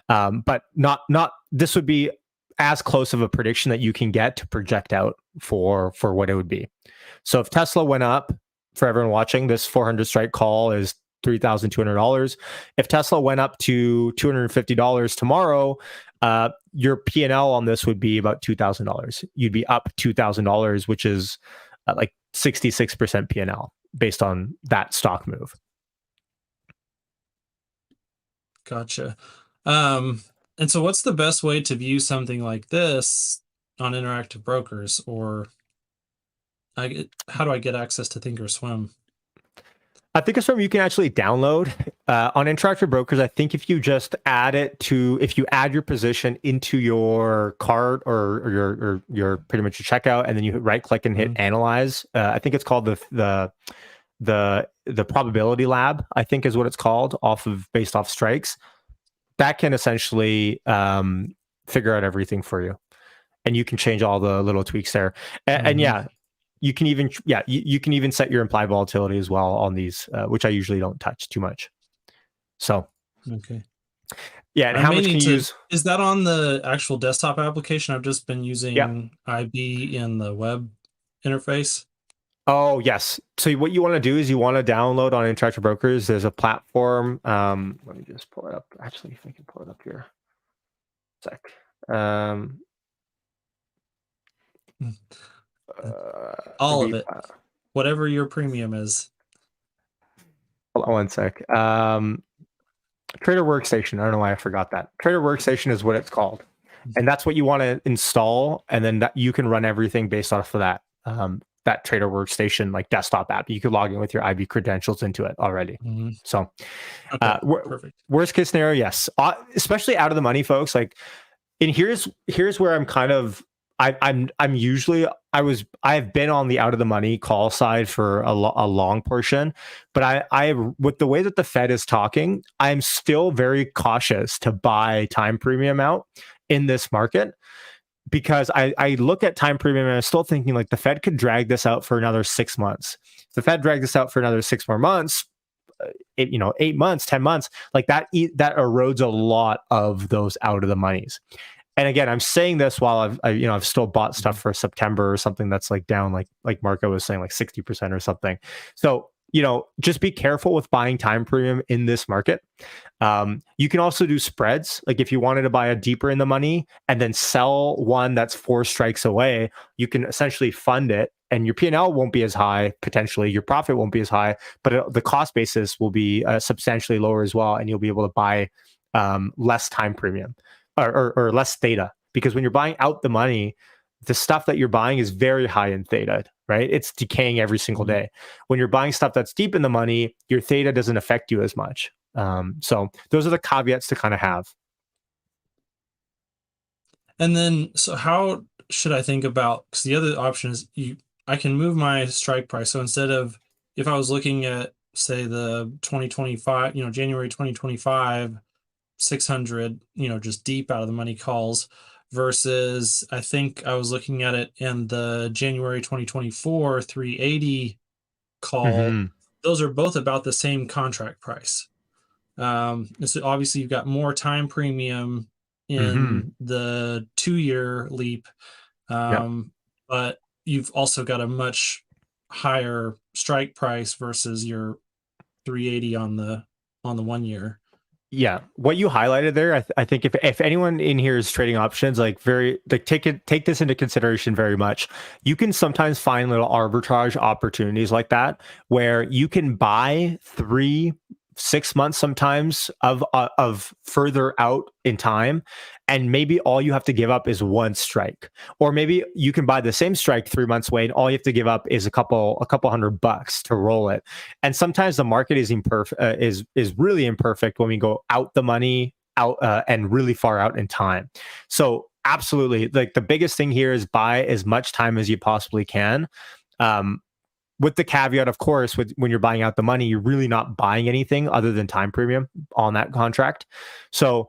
But not this would be as close of a prediction that you can get to project out for what it would be. So if Tesla went up, for everyone watching, this 400 strike call is $3,200. If Tesla went up to $250 tomorrow, your P&L on this would be about $2,000. You'd be up $2,000, which is like 66% P&L based on that stock move. Gotcha. Um, and so what's the best way to view something like this on Interactive Brokers, or how do I get access to Thinkorswim? I think it's something you can actually download on Interactive Brokers. I think if you just if you add your position into your cart or your pretty much your checkout, and then you right click and hit Mhm. analyze. I think it's called the probability lab. I think is what it's called, based off strikes. That can essentially figure out everything for you, and you can change all the little tweaks there. And Mhm. yeah, you can even set your implied volatility as well on these, which I usually don't touch too much. So Okay. yeah, and I how may much can need you to, use? is that on the actual desktop application? I've just been Yeah. using IB in the web interface. Oh yes. So what you want to do is you want to download on Interactive Brokers. There's a platform. Let me just pull it up. Actually, if I can pull it up here. Sec. Um, Mm. All of review. it, whatever your premium is. Hold on one sec. Trader Workstation. I don't know why I forgot that. Trader Workstation is what it's called, and that's what you want to install, and then that you can run everything based off of that. That Trader Workstation like desktop app. You could log in with your IB credentials into it already. Mhm. So, Okay, perfect. worst case scenario, yes, especially out of the money, folks. Like, and here's where I'm kind of I'm usually I've been on the out of the money call side for a long portion, but I with the way that the Fed is talking, I'm still very cautious to buy time premium out in this market, because I look at time premium and I'm still thinking like the Fed could drag this out for another 6 months. If the Fed drag this out for another 6 more months, 8 months, 10 months, like that erodes a lot of those out of the monies. And again, I'm saying this while I've still bought stuff Mhm. for September or something that's like down, like Marco was saying, like 60% or something. So, just be careful with buying time premium in this market. You can also do spreads. Like if you wanted to buy a deeper in the money and then sell one that's 4 strikes away, you can essentially fund it, and your P&L won't be as high. Potentially your profit won't be as high, but the cost basis will be substantially lower as well. And you'll be able to buy less time premium or less theta, because when you're buying out the money, the stuff that you're buying is very high in theta, right? It's decaying every single Mhm. day. When you're buying stuff that's deep in the money, your theta doesn't affect you as much. So those are the caveats to kind of have. And then, so how should I think about? Because the other option is I can move my strike price. So instead of if I was looking at say the 2025, January 2025, 600, just deep out of the money calls versus I think I was looking at it in the January 2024 380 call. Mm-hmm. Those are both about the same contract price. So obviously you've got more time premium Mm-hmm. in the 2-year leap, Yep. but you've also got a much higher strike price versus your 380 on the 1 year. Yeah, what you highlighted there, I think if anyone in here is trading options, like take this into consideration very much. You can sometimes find little arbitrage opportunities like that where you can buy 3 6 months sometimes of further out in time, and maybe all you have to give up is one strike, or maybe you can buy the same strike 3 months away, and all you have to give up is a couple $100 to roll it. And sometimes the market is imperfect, is really imperfect when we go out the money out and really far out in time. So absolutely, like the biggest thing here is buy as much time as you possibly can. Um, with the caveat, of course, when you're buying out the money, you're really not buying anything other than time premium on that contract. So,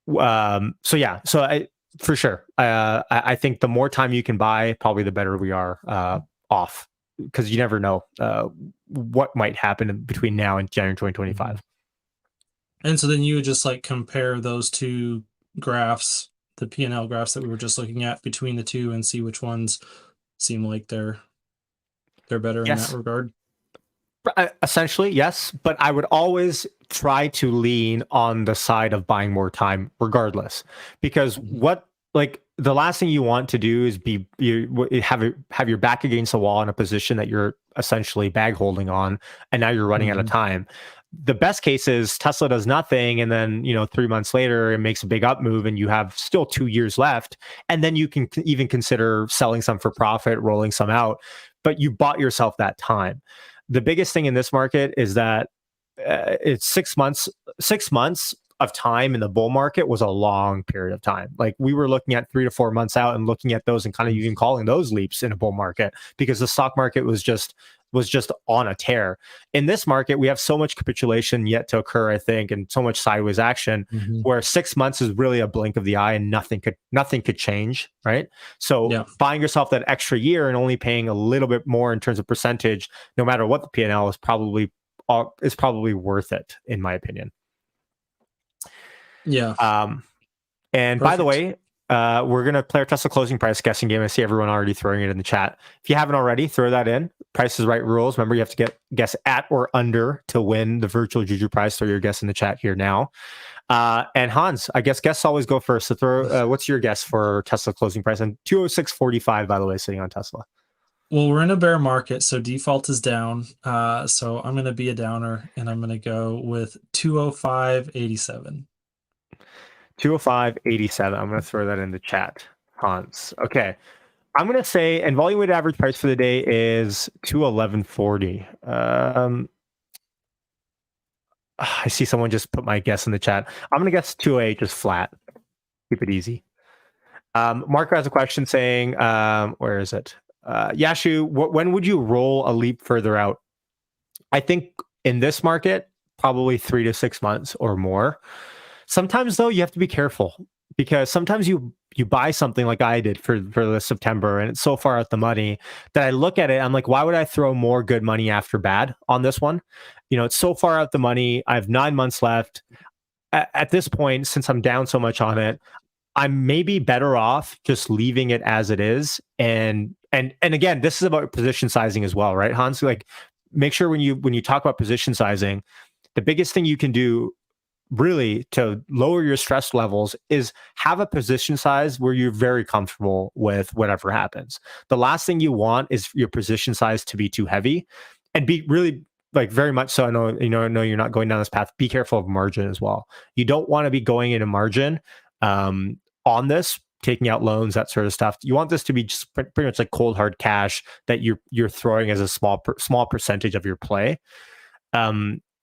so yeah, so for sure, I think the more time you can buy, probably the better we are off, because you never know what might happen between now and January 2025. And so then you would just like compare those two graphs, the P&L graphs that we were just looking at between the two, and see which ones seem like they're better in that Yes, regard. essentially, yes, but I would always try to lean on the side of buying more time, regardless, because Mhm. like the last thing you want to do is have your back against the wall in a position that you're essentially bag holding on, and now you're running out of Mhm. time. The best case is Tesla does nothing, and then 3 months later it makes a big up move, and you have still 2 years left, and then you can even consider selling some for profit, rolling some out, but you bought yourself that time. The biggest thing in this market is that it's 6 months. 6 months of time in the bull market was a long period of time. Like we were looking at 3 to 4 months out and looking at those and kind of even calling those leaps in a bull market, because the stock market was just on a tear. In this market, we have so much capitulation yet to occur, I think, and so much sideways action, Mhm. where 6 months is really a blink of the eye and nothing could change, right? So Yeah. buying yourself that extra year and only paying a little bit more in terms of percentage, no matter what the P&L is probably worth it, in my opinion. Yeah. Um, and by the Perfect. way, we're going to play our Tesla closing price guessing game. I see everyone already throwing it in the chat. If you haven't already, throw that in. Price is Right rules. Remember, you have to guess at or under to win the virtual Juju prize. Throw your guess in the chat here now. And Hans, I guess guests always go first. So what's your guess for Tesla closing price? And 206.45, by the way, sitting on Tesla. Well, we're in a bear market, so default is down. So I'm going to be a downer, and I'm going to go with 205.87. 205.87. I'm going to throw that in the chat, Hans. Okay. I'm going to say, and volume weighted average price for the day is 211.40. I see someone just put my guess in the chat. I'm going to guess 208, just flat. Keep it easy. Marco has a question saying, where is it? Yashu, when would you roll a leap further out? I think in this market, probably 3 to 6 months or more. Sometimes though, you have to be careful, because sometimes you buy something like I did for the September, and it's so far out the money that I look at it, I'm like, why would I throw more good money after bad on this one? It's so far out the money. I have 9 months left. At this point, since I'm down so much on it, I'm maybe better off just leaving it as it is. And again, this is about position sizing as well, right, Hans? Like, make sure when you talk about position sizing, the biggest thing you can do really to lower your stress levels is have a position size where you're very comfortable with whatever happens. The last thing you want is your position size to be too heavy, and be really, like, very much so. I know you're not going down this path. Be careful of margin as well. You don't want to be going into margin on this, taking out loans, that sort of stuff. You want this to be just pretty much like cold hard cash that you're throwing as a small percentage of your play.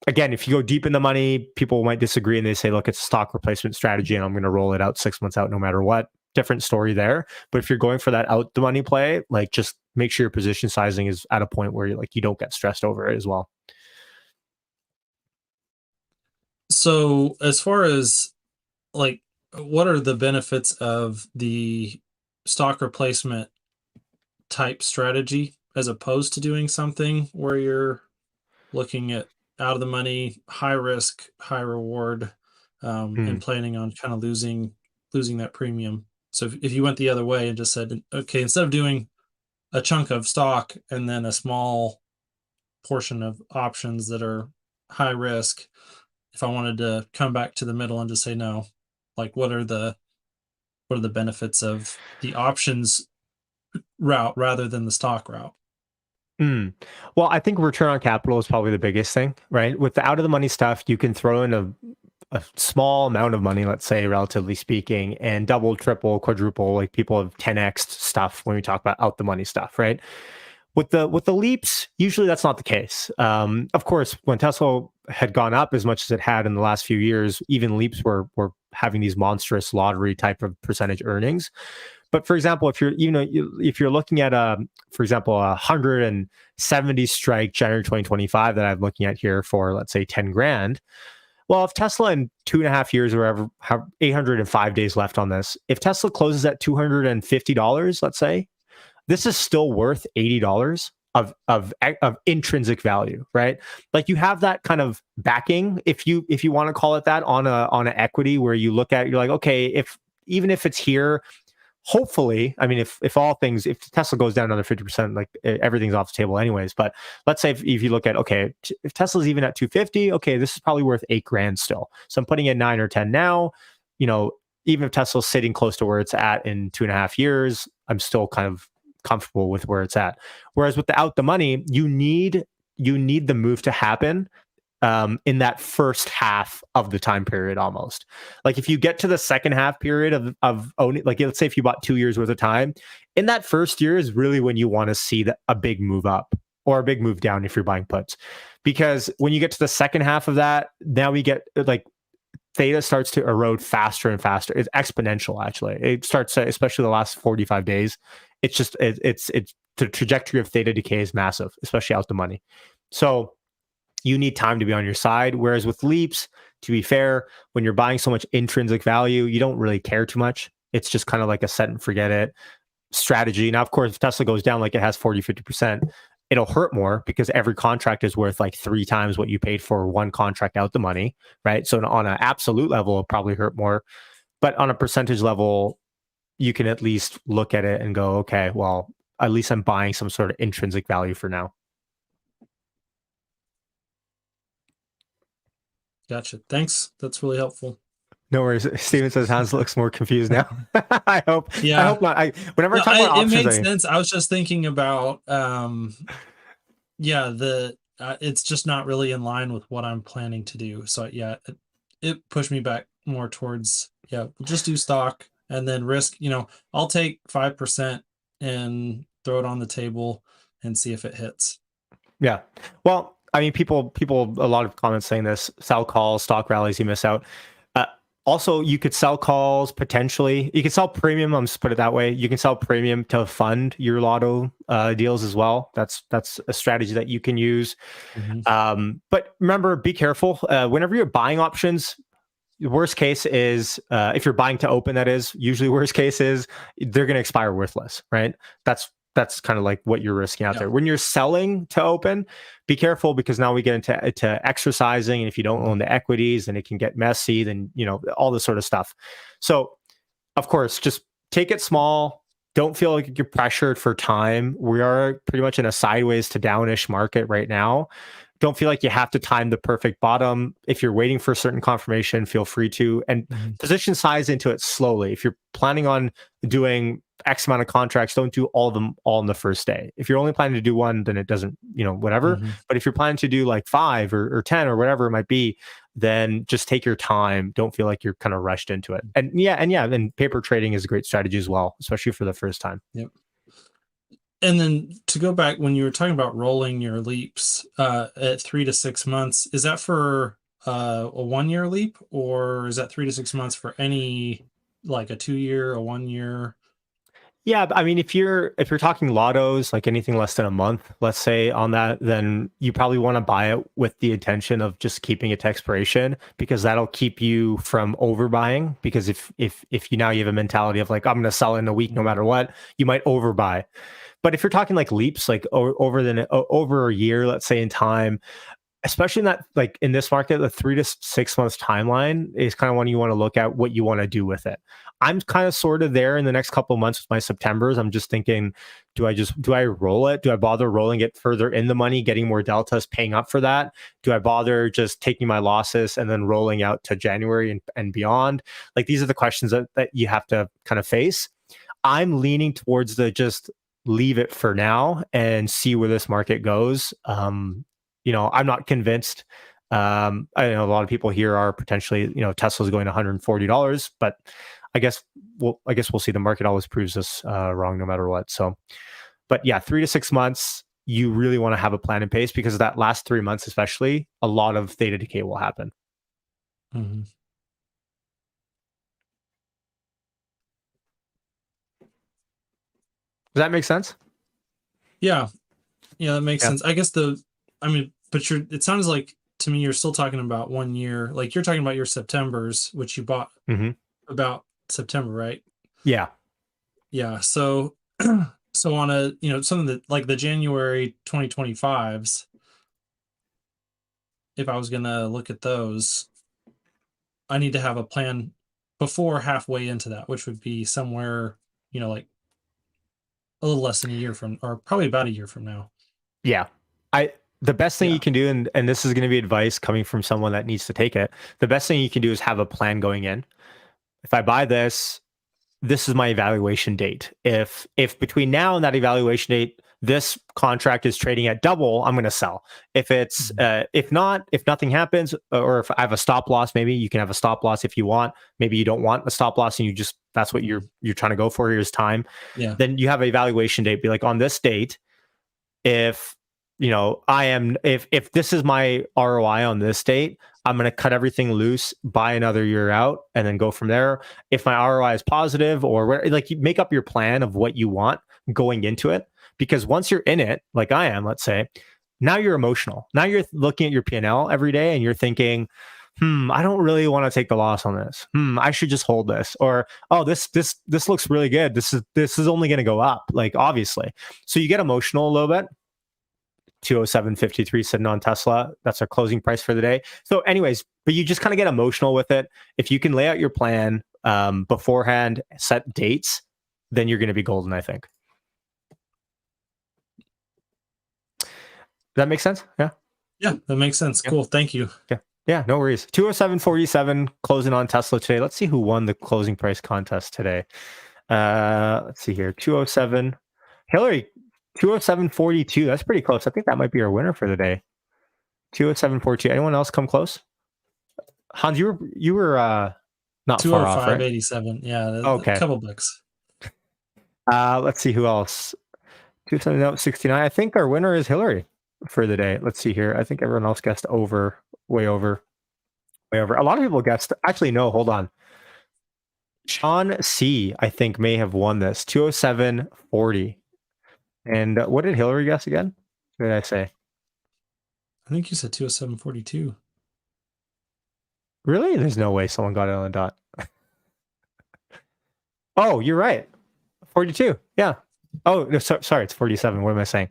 Again, if you go deep in the money, people might disagree and they say, look, it's a stock replacement strategy and I'm going to roll it out 6 months out no matter what. Different story there. But if you're going for that out the money play, like, just make sure your position sizing is at a point where you don't get stressed over it as well. So as far as like, what are the benefits of the stock replacement type strategy as opposed to doing something where you're looking at out of the money, high risk, high reward, and Mm. planning on kind of losing that premium. So if you went the other way and just said, okay, instead of doing a chunk of stock and then a small portion of options that are high risk, if I wanted to come back to the middle and just say no, like what are the benefits of the options route rather than the stock route? Mm. Well, I think return on capital is probably the biggest thing, right? With the out of the money stuff, you can throw in a small amount of money, let's say, relatively speaking, and double, triple, quadruple, like people have 10x stuff when we talk about out the money stuff, right? With the leaps, usually that's not the case. Of course, when Tesla had gone up as much as it had in the last few years, even leaps were having these monstrous lottery type of percentage earnings. But for example, if you're looking at for example, 170 strike January 2025 that I'm looking at here for, let's say, 10 grand. Well, if Tesla in 2.5 years or whatever have 805 days left on this, if Tesla closes at $250, let's say, this is still worth $80 of intrinsic value, right? Like you have that kind of backing, if you want to call it that, on an equity where you look at, you're like, okay, if even if it's here, hopefully, I mean, if Tesla goes down another 50%, like everything's off the table anyways. But let's say if you look at, okay, if Tesla's even at 250, okay, this is probably worth 8 grand still. So I'm putting in 9 or 10 now. You know, even if Tesla's sitting close to where it's at in 2.5 years, I'm still kind of comfortable with where it's at. Whereas without the money, you need the move to happen in that first half of the time period almost. Like if you get to the second half period of owning, like let's say if you bought 2 years worth of time, in that first year is really when you want to see a big move up or a big move down if you're buying puts. Because when you get to the second half of that, now we get like theta starts to erode faster and faster. It's exponential actually. It starts, especially the last 45 days. It's just, it's the trajectory of theta decay is massive, especially out the money. So you need time to be on your side. Whereas with leaps, to be fair, when you're buying so much intrinsic value, you don't really care too much. It's just kind of like a set and forget it strategy. Now, of course, if Tesla goes down like it has 40, 50%, it'll hurt more because every contract is worth like 3 times what you paid for one contract out the money, right? So on an absolute level, it'll probably hurt more. But on a percentage level, you can at least look at it and go, okay, well, at least I'm buying some sort of intrinsic value for now. Gotcha. Thanks. That's really helpful. No worries. Steven says Hans looks more confused now. I hope. I Yeah. hope not. Whenever I No, talk about it options, makes sense. I was just thinking about, yeah, it's just not really in line with what I'm planning to do. So yeah, it pushed me back more towards, yeah, we'll just do stock and then risk, I'll take 5% and throw it on the table and see if it hits. yeah. Well, I mean, people, a lot of comments saying this: sell calls, stock rallies, you miss out. Uh, Also, you could sell calls potentially. You could sell premium. I'm just put it that way. You can sell premium to fund your lotto deals as well. That's a strategy that you can use. Mhm. But remember, be careful whenever you're buying options. Worst case is if you're buying to open, that is usually worst case is they're going to expire worthless, right? That's kind of like what you're risking out Yeah. there. When you're selling to open, be careful because now we get into exercising, and if you don't own the equities, then it can get messy. Then all this sort of stuff. So of course, just take it small. Don't feel like you're pressured for time. We are pretty much in a sideways to downish market right now. Don't feel like you have to time the perfect bottom. If you're waiting for a certain confirmation, feel free to, and Mhm. position size into it slowly. If you're planning on doing X amount of contracts, don't do all of them all in the first day. If you're only planning to do one, then it doesn't, whatever. Mhm. But if you're planning to do like 5 or 10 or whatever it might be, then just take your time. Don't feel like you're kind of rushed into it. And paper trading is a great strategy as well, especially for the first time. Yep. And then to go back when you were talking about rolling your leaps at 3 to 6 months, is that for a 1 year leap, or is that 3 to 6 months for any, like a 2 year, a 1 year? Yeah, I mean, if you're talking lottos, like anything less than a month, let's say on that, then you probably want to buy it with the intention of just keeping it to expiration because that'll keep you from overbuying. Because if you now you have a mentality of like I'm going to sell in a week no matter what, you might overbuy. But if you're talking like leaps, like over a year, let's say in time, especially in that like in this market, the 3 to 6 months timeline is kind of when you want to look at what you want to do with it. I'm kind of sort of there in the next couple of months with my Septembers. I'm just thinking, do I roll it? Do I bother rolling it further in the money, getting more deltas, paying up for that? Do I bother just taking my losses and then rolling out to January and beyond? Like these are the questions that you have to kind of face. I'm leaning towards the just leave it for now and see where this market goes. I'm not convinced. I know a lot of people here are potentially, Tesla's going $140, but I guess we'll see. The market always proves us wrong, no matter what. So, but yeah, 3 to 6 months. You really want to have a plan in place because that last 3 months, especially, a lot of theta decay will happen. Mhm. Does that make sense? Yeah, yeah, that makes Yeah. sense. I guess but it sounds like to me you're still talking about 1 year. Like you're talking about your Septembers, which you bought Hmm. about September, right? Yeah. Yeah. So, so on something that like the January 2025s, if I was gonna look at those, I need to have a plan before halfway into that, which would be somewhere, like a little less than a year from, or probably about a year from now. Yeah. I the best thing you Yeah. can do, and this is going to be advice coming from someone that needs to take it. The best thing you can do is have a plan going in. If I buy this, this is my evaluation date. If between now and that evaluation date, this contract is trading at double, I'm going to sell. Mhm. If nothing happens, or if I have a stop loss, maybe you can have a stop loss if you want. Maybe you don't want a stop loss, and that's what Mhm. you're trying to go for here is time. Yeah. Then you have an evaluation date. Be like on this date, if if this is my ROI on this date, I'm going to cut everything loose, buy another year out, and then go from there. If my ROI is positive, or like you make up your plan of what you want going into it, because once you're in it, like I am, let's say, now you're emotional. Now you're looking at your P&L every day, and you're thinking, I don't really want to take the loss on this. I should just hold this. Or, oh, this looks really good. This is only going to go up, like obviously. So you get emotional a little bit. 207.53 sitting on Tesla. That's our closing price for the day. So, anyways, but you just kind of get emotional with it. If you can lay out your plan beforehand, set dates, then you're going to be golden, I think. Does that make sense? Yeah. Yeah, that makes sense. Yeah. Cool. Thank you. Yeah. Yeah. No worries. 207.47 closing on Tesla today. Let's see who won the closing price contest today. Let's see here. 207. Hillary, 207.42. That's pretty close. I think that might be our winner for the day. 207.42. Anyone else come close? Hans, you were not far off, right? 205.87. Yeah, a Okay. couple bucks. Let's see who else. 279, I think our winner is Hillary for the day. Let's see here. I think everyone else guessed over, way over, way over. A lot of people guessed. Actually, no, hold on. Sean C, I think, may have won this. 207.40. And what did Hillary guess again? What did I say? I think you said 207.42. Really? There's no way someone got it on the dot. Oh, you're right. 42. Yeah. Oh, no, sorry. It's 47. What am I saying?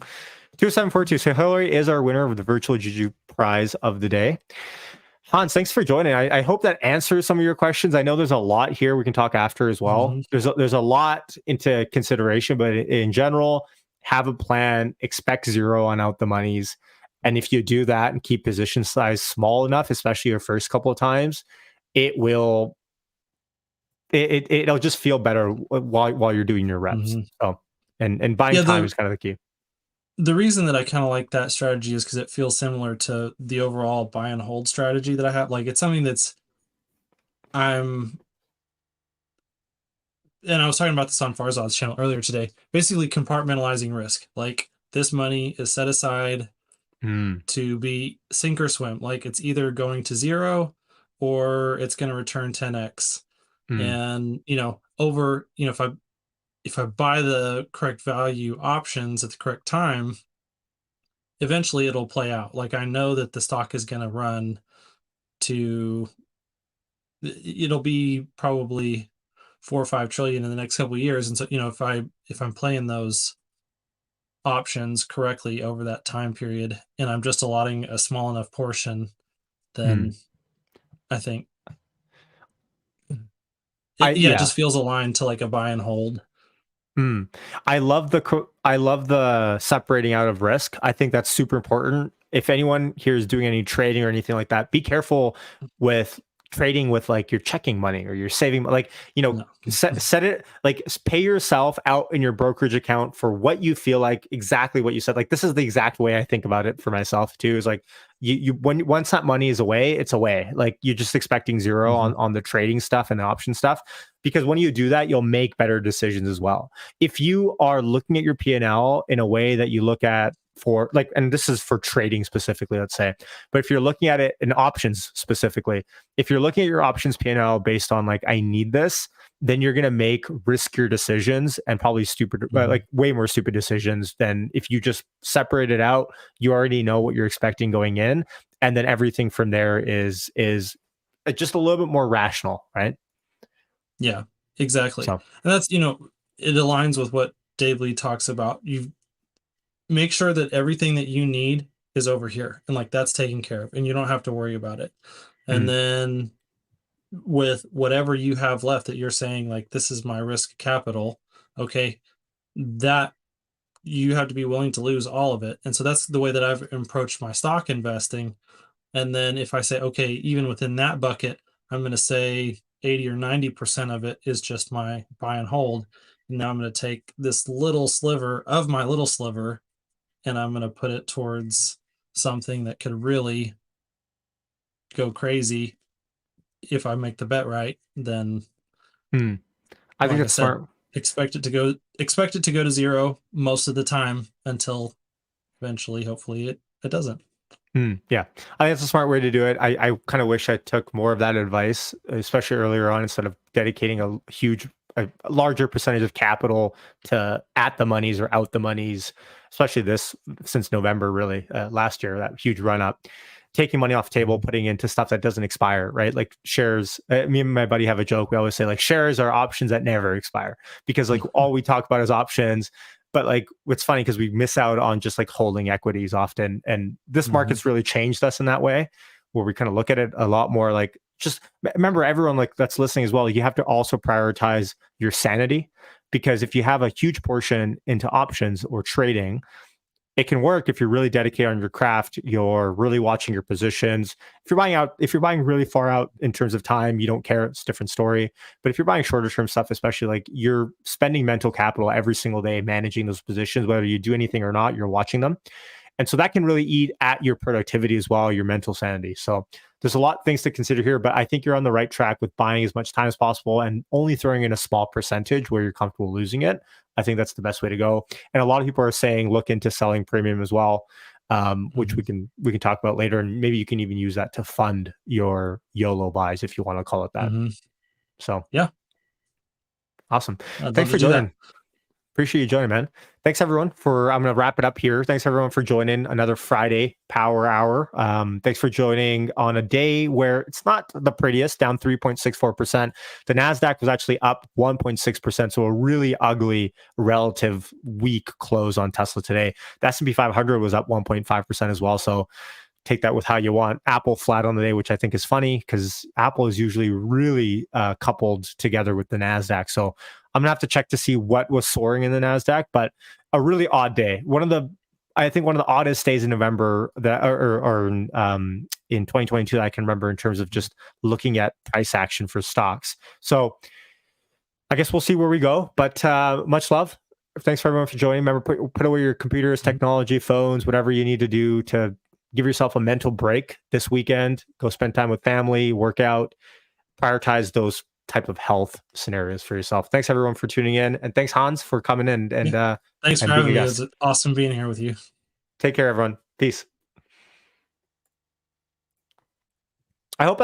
2742. So Hillary is our winner of the virtual Juju prize of the day. Hans, thanks for joining. I hope that answers some of your questions. I know there's a lot here we can talk after as well. Mhm. There's a lot into consideration, but in general, have a plan, expect zero on out the monies. And if you do that and keep position size small enough, especially your first couple of times, it will it'll just feel better while you're doing your reps. Mhm. So and buying Yeah, time is kind of the key. the reason that I kind of like that strategy is because it feels similar to the overall buy and hold strategy that I have. Like it's something that's I'm and I was talking about this on Farzad's channel earlier today. Basically, compartmentalizing risk. Like this money is set aside Mm, to be sink or swim. Like it's either going to zero or it's going to return 10x. mm, And if I if I buy the correct value options at the correct time, eventually it'll play out. Like I know that the stock is going to run to, it'll be probably 4 or 5 trillion in the next couple of years. And so, if I'm playing those options correctly over that time period and I'm just allotting a small enough portion, Hmm. then I think it Yeah. just feels aligned to like a buy and hold. Mm. I love the separating out of risk. I think that's super important. If anyone here is doing any trading or anything like that, be careful with trading with like your checking money or your saving, like, No. set it like pay yourself out in your brokerage account for what you feel like, exactly what you said. Like, this is the exact way I think about it for myself too, is like, when once that money is away, it's away. Like, you're just expecting zero Mhm. on the trading stuff and the option stuff, because when you do that, you'll make better decisions as well. If you are looking at your P&L in a way that you look at for like, and this is for trading specifically, let's say, but if you're looking at it in options specifically, if you're looking at your options P&L based on like, I need this, then you're going to make riskier decisions and probably stupid, Mhm. like way more stupid decisions than if you just separate it out. You already know what you're expecting going in, and then everything from there is just a little bit more rational, right? Yeah, exactly. So, And that's, it aligns with what Dave Lee talks about. You make sure that everything that you need is over here and like that's taken care of and you don't have to worry about it. And mm, then with whatever you have left that you're saying like this is my risk capital, okay, that you have to be willing to lose all of it. And so that's the way that I've approached my stock investing. And then if I say, okay, even within that bucket, I'm going to say 80 or 90% of it is just my buy and hold. And now I'm going to take this little sliver of my little sliver and I'm going to put it towards something that could really go crazy. If I make the bet right, then mm, I think like I that's said, smart. expect it to go to zero most of the time until eventually, hopefully it doesn't. Yeah, I think that's a smart way to do it. I kind of wish I took more of that advice, especially earlier on, instead of dedicating a larger percentage of capital to at the monies or out the monies, especially this since November, really, last year, that huge run up. Taking money off the table, Mhm. putting into stuff that doesn't expire, right? Like shares. Me and my buddy have a joke. We always say like shares are options that never expire, because like all we talk about is options. But like, it's funny because we miss out on just like holding equities often, and this Mhm. market's really changed us in that way, where we kind of look at it a lot more like, just remember, everyone like that's listening as well, you have to also prioritize your sanity, because if you have a huge portion into options or trading, it can work if you're really dedicated on your craft. You're really watching your positions. If you're buying really far out in terms of time, you don't care. It's a different story. But if you're buying shorter term stuff, especially, like, you're spending mental capital every single day managing those positions, whether you do anything or not, you're watching them. And so that can really eat at your productivity as well, your mental sanity. So there's a lot of things to consider here, but I think you're on the right track with buying as much time as possible and only throwing in a small percentage where you're comfortable losing it. I think that's the best way to go. And a lot of people are saying look into selling premium as well, which Mhm. we can talk about later, and maybe you can even use that to fund your YOLO buys if you want to call it that. Mhm. So Yeah, awesome. I'd love Thanks to for do that. joining. Appreciate you joining, man. Thanks everyone for. I'm gonna wrap it up here. Thanks everyone for joining another Friday Power Hour. Thanks for joining on a day where it's not the prettiest, down 3.64%. The Nasdaq was actually up 1.6%, so a really ugly relative weak close on Tesla today. The S&P 500 was up 1.5% as well. So take that with how you want. Apple flat on the day, which I think is funny because Apple is usually really coupled together with the Nasdaq. So I'm gonna have to check to see what was soaring in the Nasdaq, but a really odd day. I think one of the oddest days in November that, in 2022 that I can remember in terms of just looking at price action for stocks. So I guess we'll see where we go. But much love. Thanks for everyone for joining. Remember, put away your computers, Mhm. technology, phones, whatever you need to do to give yourself a mental break this weekend. Go spend time with family, work out, prioritize those type of health scenarios for yourself. Thanks everyone for tuning in, and thanks Hans for coming in Yeah. Thanks for and being a having me. It was guest. awesome being here with you. Take care, everyone. Peace. I hope